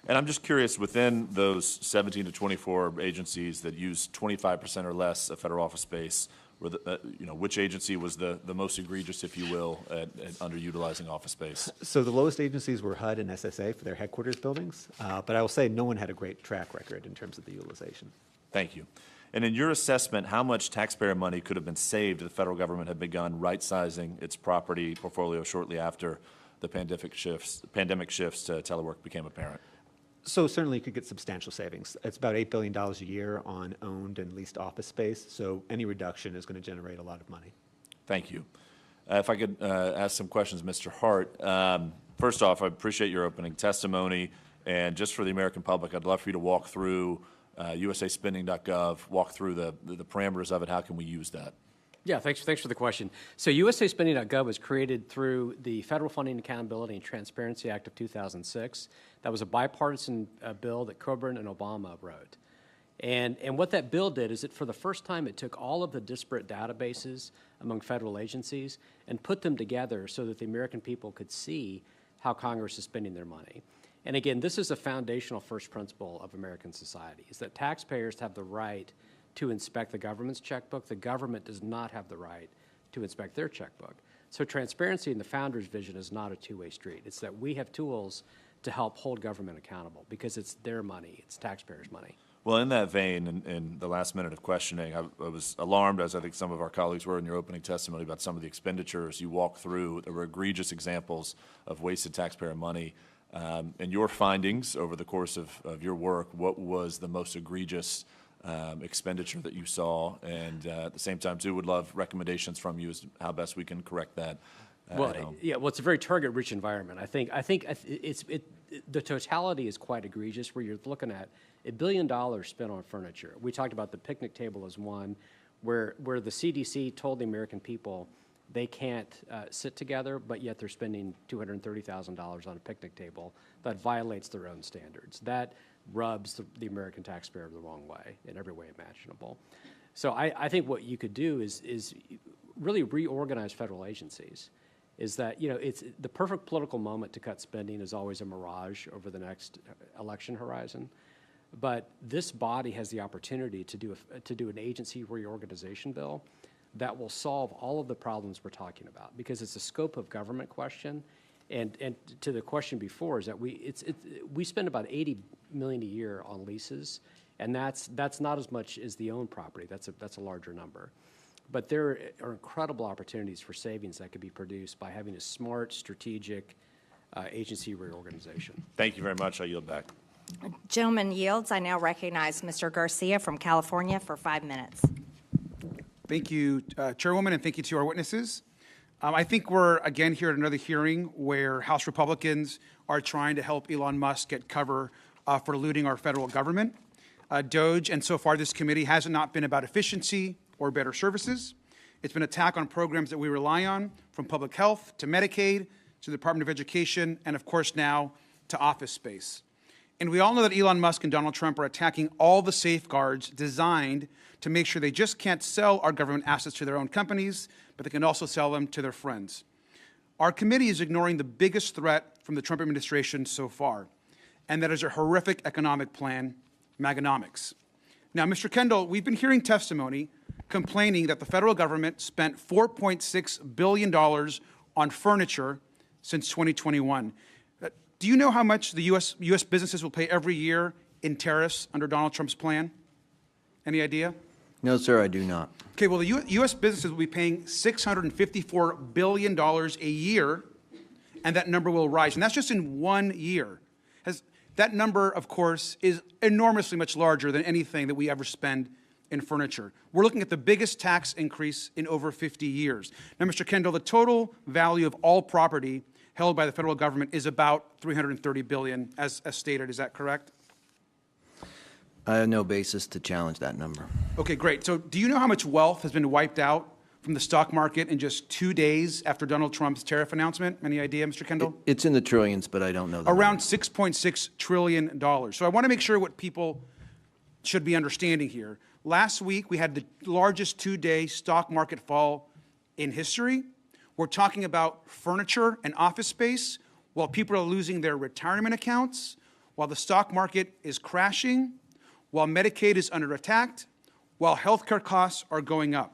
And I'm just curious, within those 17 to 24 agencies that use 25% or less of federal office space, which agency was the most egregious, if you will, at underutilizing office space? So the lowest agencies were HUD and SSA for their headquarters buildings, but I will say no one had a great track record in terms of the utilization. Thank you. And in your assessment, how much taxpayer money could have been saved if the federal government had begun right-sizing its property portfolio shortly after the pandemic shifts to telework became apparent? So certainly you could get substantial savings. It's about $8 billion a year on owned and leased office space, so any reduction is going to generate a lot of money. Thank you. If I could ask some questions, Mr. Hart. First off, I appreciate your opening testimony, and just for the American public, I'd love for you to walk through usaspending.gov, walk through the parameters of it. How can we use that? Yeah, thanks for the question. So usaspending.gov was created through the Federal Funding Accountability and Transparency Act of 2006. That was a bipartisan bill that Coburn and Obama wrote. And what that bill did is for the first time, it took all of the disparate databases among federal agencies and put them together so that the American people could see how Congress is spending their money. And again, this is a foundational first principle of American society, is that taxpayers have the right to inspect the government's checkbook. The government does not have the right to inspect their checkbook. So transparency in the founder's vision is not a two-way street. It's that we have tools to help hold government accountable, because it's their money, it's taxpayers' money. Well, in that vein, in the last minute of questioning, I was alarmed, as I think some of our colleagues were in your opening testimony, about some of the expenditures you walked through. There were egregious examples of wasted taxpayer money. In your findings over the course of your work, what was the most egregious expenditure that you saw? And at the same time, too, would love recommendations from you as to how best we can correct that at home. Yeah, well, it's a very target-rich environment. I think the totality is quite egregious, where you're looking at $1 billion spent on furniture. We talked about the picnic table as one, where the CDC told the American people they can't sit together, but yet they're spending $230,000 on a picnic table. That violates their own standards. That rubs the American taxpayer the wrong way in every way imaginable. So I think what you could do is really reorganize federal agencies. Is that, it's the perfect political moment to cut spending is always a mirage over the next election horizon. But this body has the opportunity to do an agency reorganization bill that will solve all of the problems we're talking about, because it's a scope of government question. And to the question before is that we spend about $80 million a year on leases, and that's not as much as the owned property. That's a larger number. But there are incredible opportunities for savings that could be produced by having a smart, strategic agency reorganization. Thank you very much. I yield back. Gentleman yields. I now recognize Mr. Garcia from California for 5 minutes. Thank you, Chairwoman, and thank you to our witnesses. I think we're, again, here at another hearing where House Republicans are trying to help Elon Musk get cover for looting our federal government. DOGE, and so far this committee, has not been about efficiency or better services. It's been an attack on programs that we rely on, from public health to Medicaid to the Department of Education, and of course now to office space. And we all know that Elon Musk and Donald Trump are attacking all the safeguards designed to make sure they just can't sell our government assets to their own companies, but they can also sell them to their friends. Our committee is ignoring the biggest threat from the Trump administration so far, and that is a horrific economic plan, Maganomics. Now, Mr. Kendall, we've been hearing testimony complaining that the federal government spent $4.6 billion on furniture since 2021. Do you know how much the U.S. businesses will pay every year in tariffs under Donald Trump's plan? Any idea? No, sir, I do not. Okay, well, the U.S. businesses will be paying $654 billion a year, and that number will rise. And that's just in 1 year. That number, of course, is enormously much larger than anything that we ever spend in furniture. We're looking at the biggest tax increase in over 50 years. Now, Mr. Kendall, the total value of all property held by the federal government is about $330 billion, as stated. Is that correct? I have no basis to challenge that number. Okay, great. So do you know how much wealth has been wiped out from the stock market in just 2 days after Donald Trump's tariff announcement? Any idea, Mr. Kendall? It's in the trillions, but I don't know. Around $6.6 trillion. So I want to make sure what people should be understanding here. Last week, we had the largest 2-day stock market fall in history. We're talking about furniture and office space while people are losing their retirement accounts, while the stock market is crashing, while Medicaid is under attack, while healthcare costs are going up.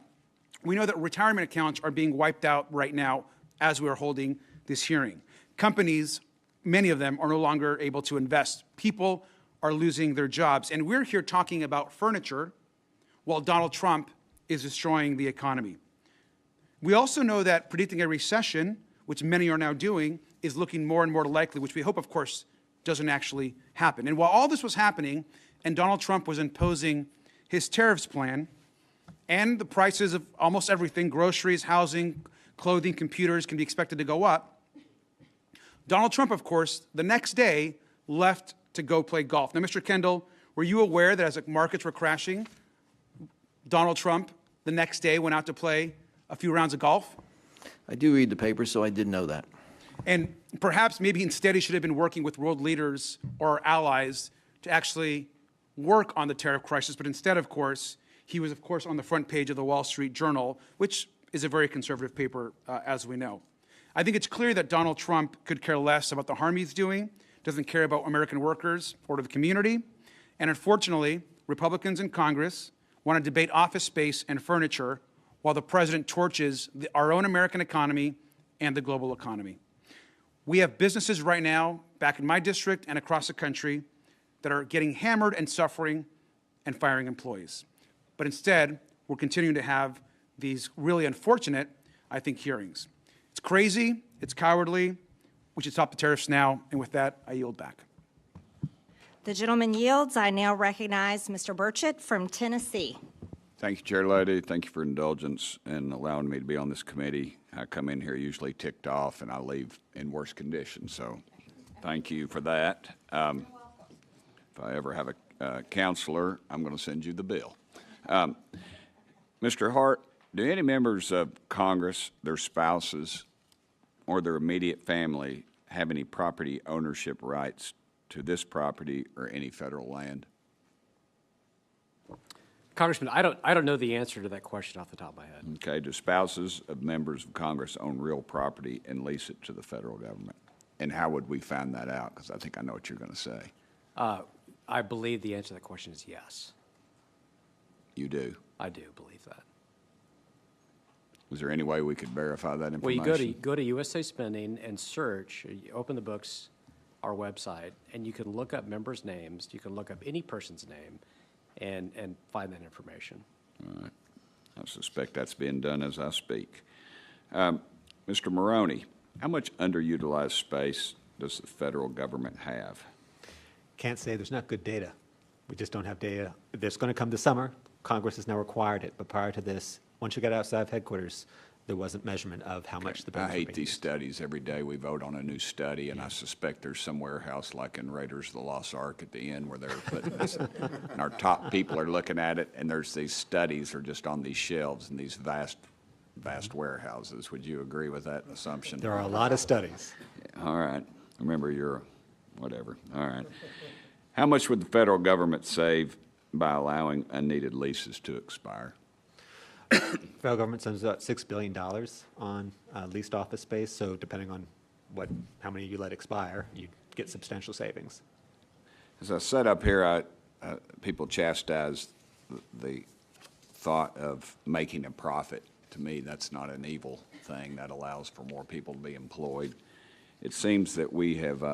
We know that retirement accounts are being wiped out right now as we are holding this hearing. Companies, many of them, are no longer able to invest. People are losing their jobs. And we're here talking about furniture while Donald Trump is destroying the economy. We also know that predicting a recession, which many are now doing, is looking more and more likely, which we hope, of course, doesn't actually happen. And while all this was happening and Donald Trump was imposing his tariffs plan, and the prices of almost everything, groceries, housing, clothing, computers, can be expected to go up, Donald Trump, of course, the next day left to go play golf. Now, Mr. Kendall, were you aware that as the markets were crashing, Donald Trump the next day went out to play a few rounds of golf? I do read the paper, so I did know that. And perhaps maybe instead he should have been working with world leaders or allies to actually work on the tariff crisis, but instead, of course, he was, of course, on the front page of the Wall Street Journal, which is a very conservative paper, as we know. I think it's clear that Donald Trump could care less about the harm he's doing, doesn't care about American workers or the community, and unfortunately, Republicans in Congress want to debate office space and furniture while the president torches our own American economy and the global economy. We have businesses right now, back in my district and across the country, that are getting hammered and suffering and firing employees. But instead, we're continuing to have these really unfortunate, I think, hearings. It's crazy, it's cowardly, we should stop the tariffs now, and with that, I yield back. The gentleman yields. I now recognize Mr. Burchett from Tennessee. Thank you, Chair Lady. Thank you for indulgence and allowing me to be on this committee. I come in here usually ticked off, and I leave in worse condition, so thank you for that. If I ever have a counselor, I'm going to send you the bill. Mr. Hart, do any members of Congress, their spouses, or their immediate family have any property ownership rights to this property or any federal land? Congressman, I don't know the answer to that question off the top of my head. Okay, do spouses of members of Congress own real property and lease it to the federal government? And how would we find that out? Because I think I know what you're going to say. I believe the answer to that question is yes. You do? I do believe that. Is there any way we could verify that information? Well, you go to USA Spending and search, you open the books, our website, and you can look up members' names, you can look up any person's name, and find that information. All right. I suspect that's being done as I speak. Mr. Maroney, how much underutilized space does the federal government have? Can't say. There's not good data. We just don't have data. It's going to come this summer. Congress has now required it, but prior to this, once you got outside of headquarters, there wasn't measurement of how much the buildings I were hate being these used. studies. Every day we vote on a new study, and I suspect there's some warehouse like in Raiders of the Lost Ark at the end where they're putting this, and our top people are looking at it, and there's these studies are just on these shelves in these vast warehouses. Would you agree with that assumption? There are a lot of studies. All right. Remember, you're whatever. All right. How much would the federal government save by allowing unneeded leases to expire? Federal government spends about $6 billion on leased office space, so depending on how many you let expire, you get substantial savings. As I said up here, people chastise the thought of making a profit. To me, that's not an evil thing. That allows for more people to be employed. It seems that we have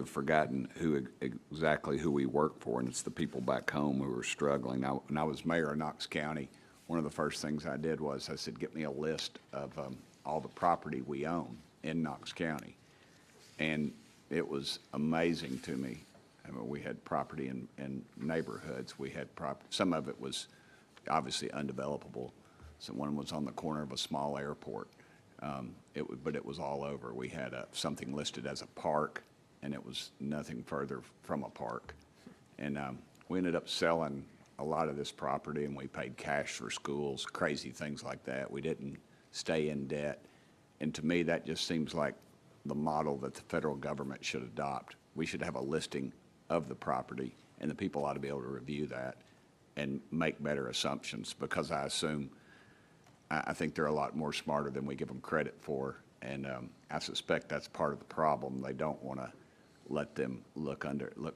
forgotten exactly who we work for, and it's the people back home who are struggling. Now, when I was mayor of Knox County, one of the first things I did was I said, get me a list of all the property we own in Knox County. And it was amazing to me. I mean, we had property in neighborhoods. We had some of it was obviously undevelopable. So one was on the corner of a small airport. But it was all over. We had something listed as a park, and it was nothing further from a park. And we ended up selling a lot of this property, and we paid cash for schools, crazy things like that. We didn't stay in debt. And to me, that just seems like the model that the federal government should adopt. We should have a listing of the property, and the people ought to be able to review that and make better assumptions, because I think they're a lot more smarter than we give them credit for. And I suspect that's part of the problem. They don't want to let them look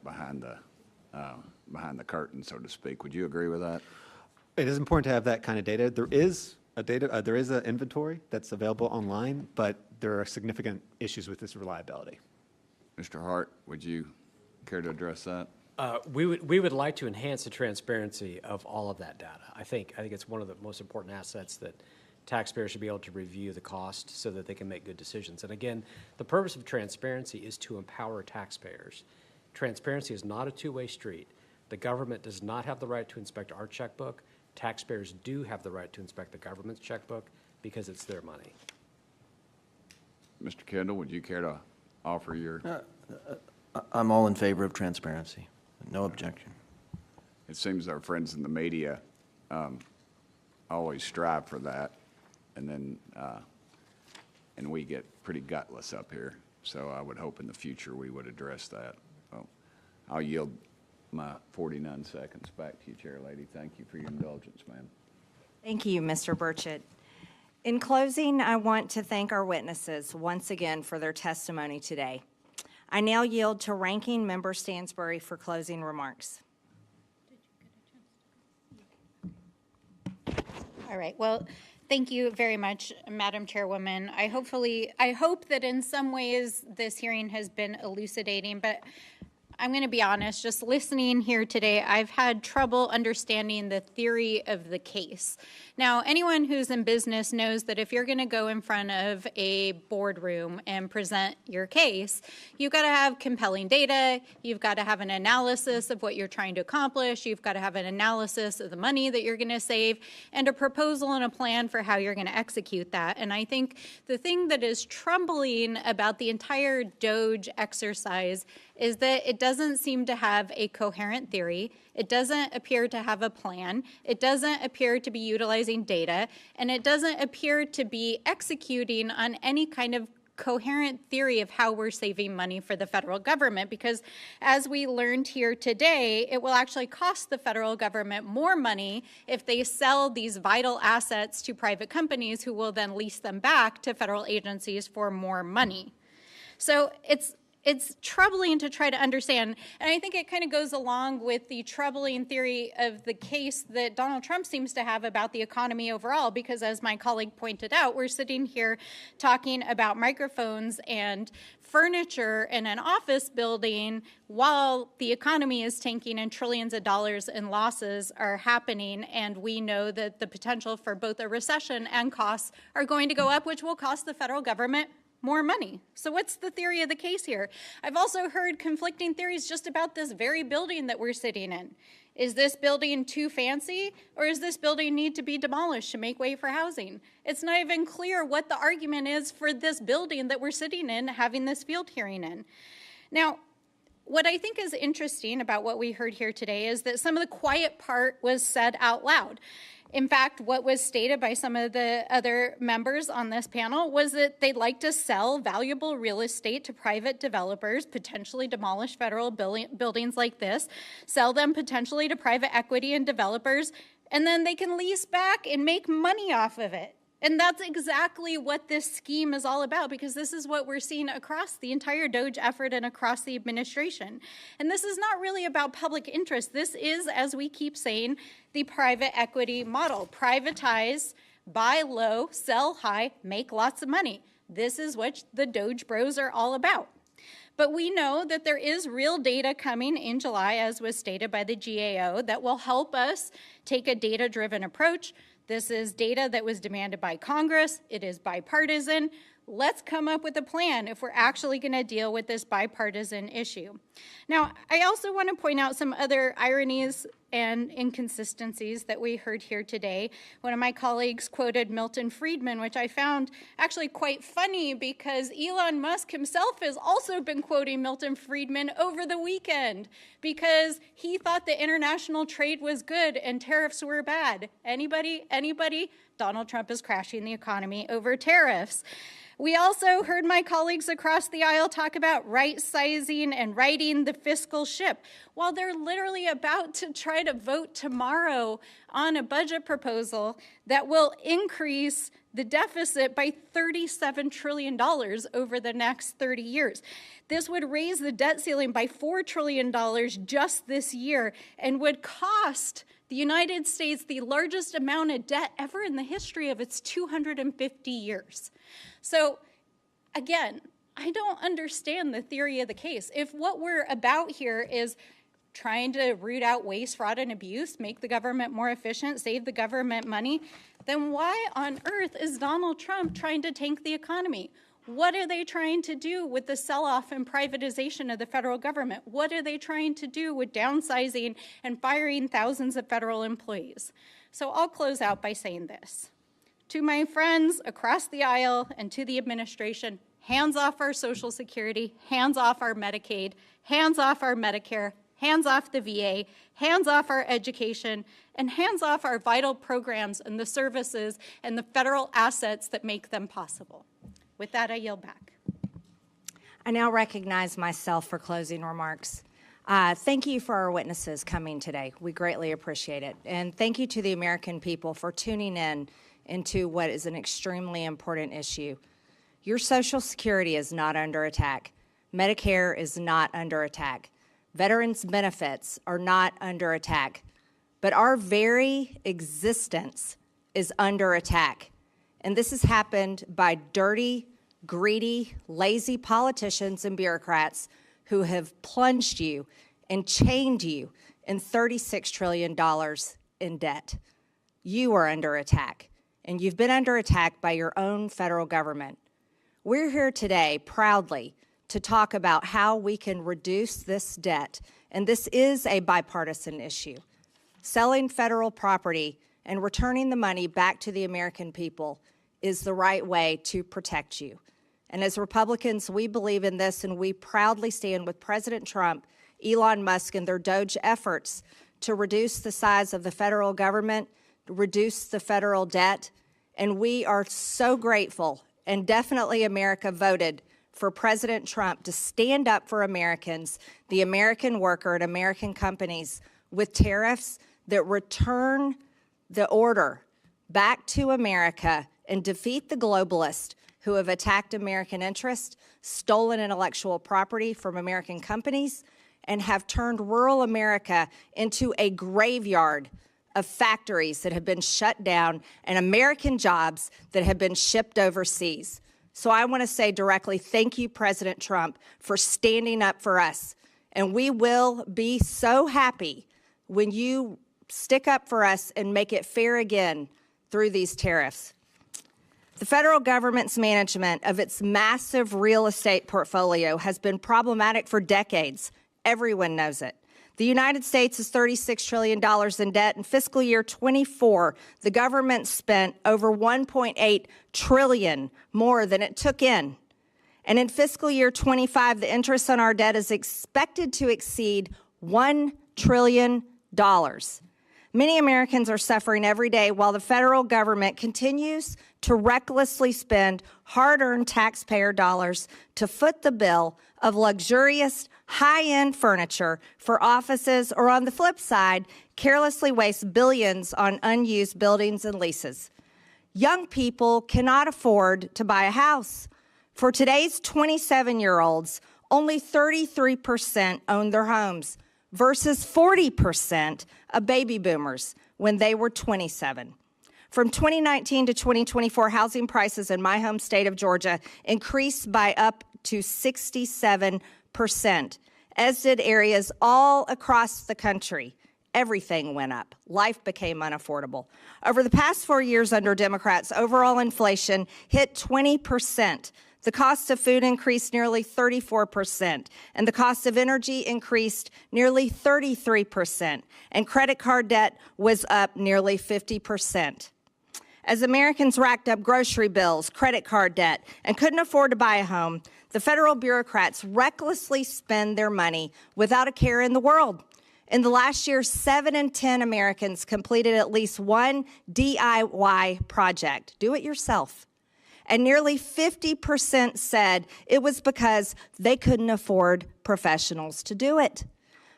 behind the curtain, so to speak. Would you agree with that? It is important to have that kind of data. There is an inventory that's available online, but there are significant issues with its reliability. Mr. Hart, would you care to address that? We would like to enhance the transparency of all of that data. I think it's one of the most important assets that taxpayers should be able to review the cost so that they can make good decisions. And again, the purpose of transparency is to empower taxpayers. Transparency is not a two-way street. The government does not have the right to inspect our checkbook. Taxpayers do have the right to inspect the government's checkbook because it's their money. Mr. Kendall, would you care to offer your? I'm all in favor of transparency. No objection. It seems our friends in the media always strive for that, and then and we get pretty gutless up here. So I would hope in the future we would address that. So I'll yield my 49 seconds back to you, Chair Lady. Thank you for your indulgence, ma'am. Thank you, Mr. Burchett. In closing, I want to thank our witnesses once again for their testimony today. I now yield to Ranking Member Stansbury for closing remarks. All right. Well, Thank you very much, Madam Chairwoman. I hope that in some ways this hearing has been elucidating, but I'm going to be honest, just listening here today, I've had trouble understanding the theory of the case. Now, anyone who's in business knows that if you're going to go in front of a boardroom and present your case, you've got to have compelling data, you've got to have an analysis of what you're trying to accomplish, you've got to have an analysis of the money that you're going to save, and a proposal and a plan for how you're going to execute that. And I think the thing that is troubling about the entire DOGE exercise is that it doesn't seem to have a coherent theory, it doesn't appear to have a plan, it doesn't appear to be utilizing data, and it doesn't appear to be executing on any kind of coherent theory of how we're saving money for the federal government, because as we learned here today, it will actually cost the federal government more money if they sell these vital assets to private companies who will then lease them back to federal agencies for more money. So it's troubling to try to understand, and I think it kind of goes along with the troubling theory of the case that Donald Trump seems to have about the economy overall, because as my colleague pointed out, we're sitting here talking about microphones and furniture in an office building while the economy is tanking and trillions of dollars in losses are happening, and we know that the potential for both a recession and costs are going to go up, which will cost the federal government more money. So what's the theory of the case here? I've also heard conflicting theories just about this very building that we're sitting in. Is this building too fancy, or does this building need to be demolished to make way for housing? It's not even clear what the argument is for this building that we're sitting in, having this field hearing in. Now, what I think is interesting about what we heard here today is that some of the quiet part was said out loud. In fact, what was stated by some of the other members on this panel was that they'd like to sell valuable real estate to private developers, potentially demolish federal buildings like this, sell them potentially to private equity and developers, and then they can lease back and make money off of it. And that's exactly what this scheme is all about, because this is what we're seeing across the entire DOGE effort and across the administration. And this is not really about public interest. This is, as we keep saying, the private equity model. Privatize, buy low, sell high, make lots of money. This is what the DOGE bros are all about. But we know that there is real data coming in July, as was stated by the GAO, that will help us take a data-driven approach. This is data that was demanded by Congress. It is bipartisan. Let's come up with a plan if we're actually going to deal with this bipartisan issue. Now, I also want to point out some other ironies and inconsistencies that we heard here today. One of my colleagues quoted Milton Friedman, which I found actually quite funny because Elon Musk himself has also been quoting Milton Friedman over the weekend because he thought the international trade was good and tariffs were bad. Anybody? Donald Trump is crashing the economy over tariffs. We also heard my colleagues across the aisle talk about right-sizing and righting the fiscal ship, while they're literally about to try to vote tomorrow on a budget proposal that will increase the deficit by $37 trillion over the next 30 years. This would raise the debt ceiling by $4 trillion just this year and would cost the United States the largest amount of debt ever in the history of its 250 years. So, again, I don't understand the theory of the case. If what we're about here is trying to root out waste, fraud, and abuse, make the government more efficient, save the government money, then why on earth is Donald Trump trying to tank the economy? What are they trying to do with the sell-off and privatization of the federal government? What are they trying to do with downsizing and firing thousands of federal employees? So I'll close out by saying this. To my friends across the aisle and to the administration, hands off our Social Security, hands off our Medicaid, hands off our Medicare, hands off the VA, hands off our education, and hands off our vital programs and the services and the federal assets that make them possible. With that, I yield back. I now recognize myself for closing remarks. Thank you for our witnesses coming today. We greatly appreciate it. And thank you to the American people for tuning in into what is an extremely important issue. Your Social Security is not under attack. Medicare is not under attack. Veterans' benefits are not under attack. But our very existence is under attack. And this has happened by dirty, greedy, lazy politicians and bureaucrats who have plunged you and chained you in $36 trillion in debt. You are under attack, and you've been under attack by your own federal government. We're here today proudly to talk about how we can reduce this debt, and this is a bipartisan issue. Selling federal property and returning the money back to the American people is the right way to protect you. And as Republicans, we believe in this, and we proudly stand with President Trump, Elon Musk, and their DOGE efforts to reduce the size of the federal government, reduce the federal debt. And we are so grateful, and definitely America voted for President Trump to stand up for Americans, the American worker, and American companies with tariffs that return the order back to America and defeat the globalists who have attacked American interests, stolen intellectual property from American companies, and have turned rural America into a graveyard of factories that have been shut down and American jobs that have been shipped overseas. So I want to say directly, thank you, President Trump, for standing up for us. And we will be so happy when you stick up for us and make it fair again through these tariffs. The federal government's management of its massive real estate portfolio has been problematic for decades. Everyone knows it. The United States is $36 trillion in debt. In fiscal year 24, the government spent over $1.8 trillion more than it took in. And in fiscal year 25, the interest on our debt is expected to exceed $1 trillion. Many Americans are suffering every day while the federal government continues to recklessly spend hard-earned taxpayer dollars to foot the bill of luxurious, high-end furniture for offices, or on the flip side, carelessly waste billions on unused buildings and leases. Young people cannot afford to buy a house. For today's 27-year-olds, only 33% own their homes versus 40% of baby boomers when they were 27. From 2019 to 2024, housing prices in my home state of Georgia increased by up to 67%, as did areas all across the country. Everything went up. Life became unaffordable. Over the past 4 years under Democrats, overall inflation hit 20%. The cost of food increased nearly 34%, and the cost of energy increased nearly 33%, and credit card debt was up nearly 50%. As Americans racked up grocery bills, credit card debt, and couldn't afford to buy a home, the federal bureaucrats recklessly spend their money without a care in the world. In the last year, 7 in 10 Americans completed at least one DIY project. Do it yourself. And nearly 50% said it was because they couldn't afford professionals to do it.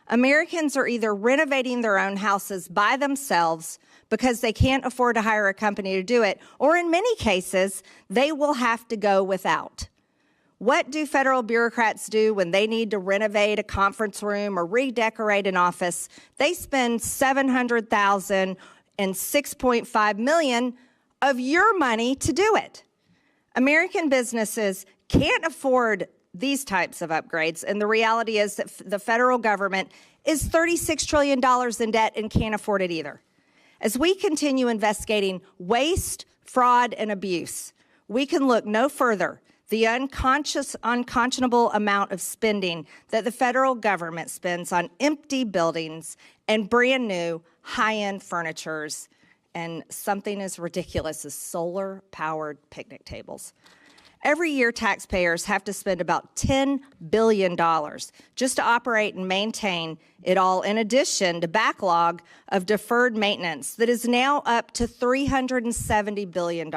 Americans are either renovating their own houses by themselves because they can't afford to hire a company to do it, or in many cases, they will have to go without. What do federal bureaucrats do when they need to renovate a conference room or redecorate an office? They spend $700,000 and $6.5 million of your money to do it. American businesses can't afford these types of upgrades, and the reality is that the federal government is $36 trillion in debt and can't afford it either. As we continue investigating waste, fraud, and abuse, we can look no further. The unconscionable amount of spending that the federal government spends on empty buildings and brand new high-end furnitures, and something as ridiculous as solar-powered picnic tables. Every year, taxpayers have to spend about $10 billion just to operate and maintain it all, in addition to backlog of deferred maintenance that is now up to $370 billion.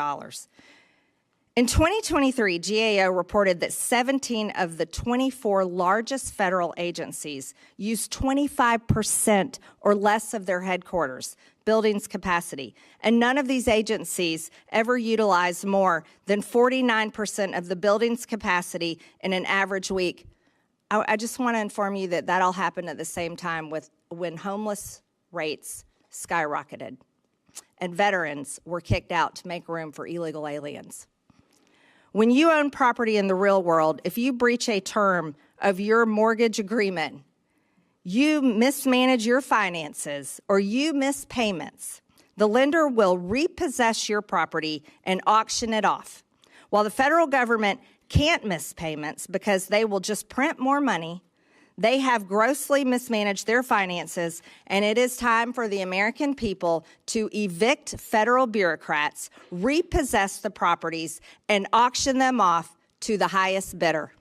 In 2023, GAO reported that 17 of the 24 largest federal agencies used 25% or less of their headquarters buildings capacity, and none of these agencies ever utilized more than 49% of the building's capacity in an average week. I just want to inform you that that all happened at the same time when homeless rates skyrocketed. and veterans were kicked out to make room for illegal aliens. When you own property in the real world, if you breach a term of your mortgage agreement, you mismanage your finances, or you miss payments, the lender will repossess your property and auction it off. While the federal government can't miss payments because they will just print more money, they have grossly mismanaged their finances, and it is time for the American people to evict federal bureaucrats, repossess the properties, and auction them off to the highest bidder.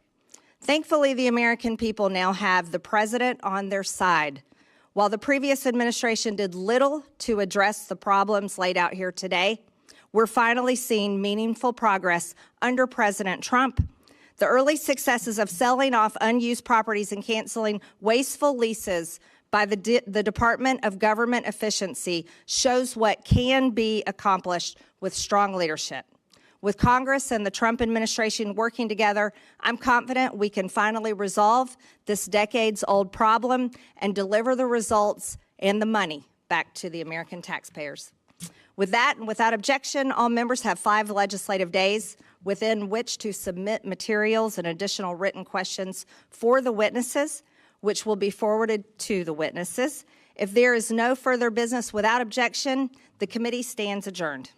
Thankfully, the American people now have the president on their side. While the previous administration did little to address the problems laid out here today, we're finally seeing meaningful progress under President Trump. The early successes of selling off unused properties and canceling wasteful leases by the Department of Government Efficiency shows what can be accomplished with strong leadership. With Congress and the Trump administration working together, I'm confident we can finally resolve this decades-old problem and deliver the results and the money back to the American taxpayers. With that and without objection, all members have 5 legislative days within which to submit materials and additional written questions for the witnesses, which will be forwarded to the witnesses. If there is no further business without objection, the committee stands adjourned.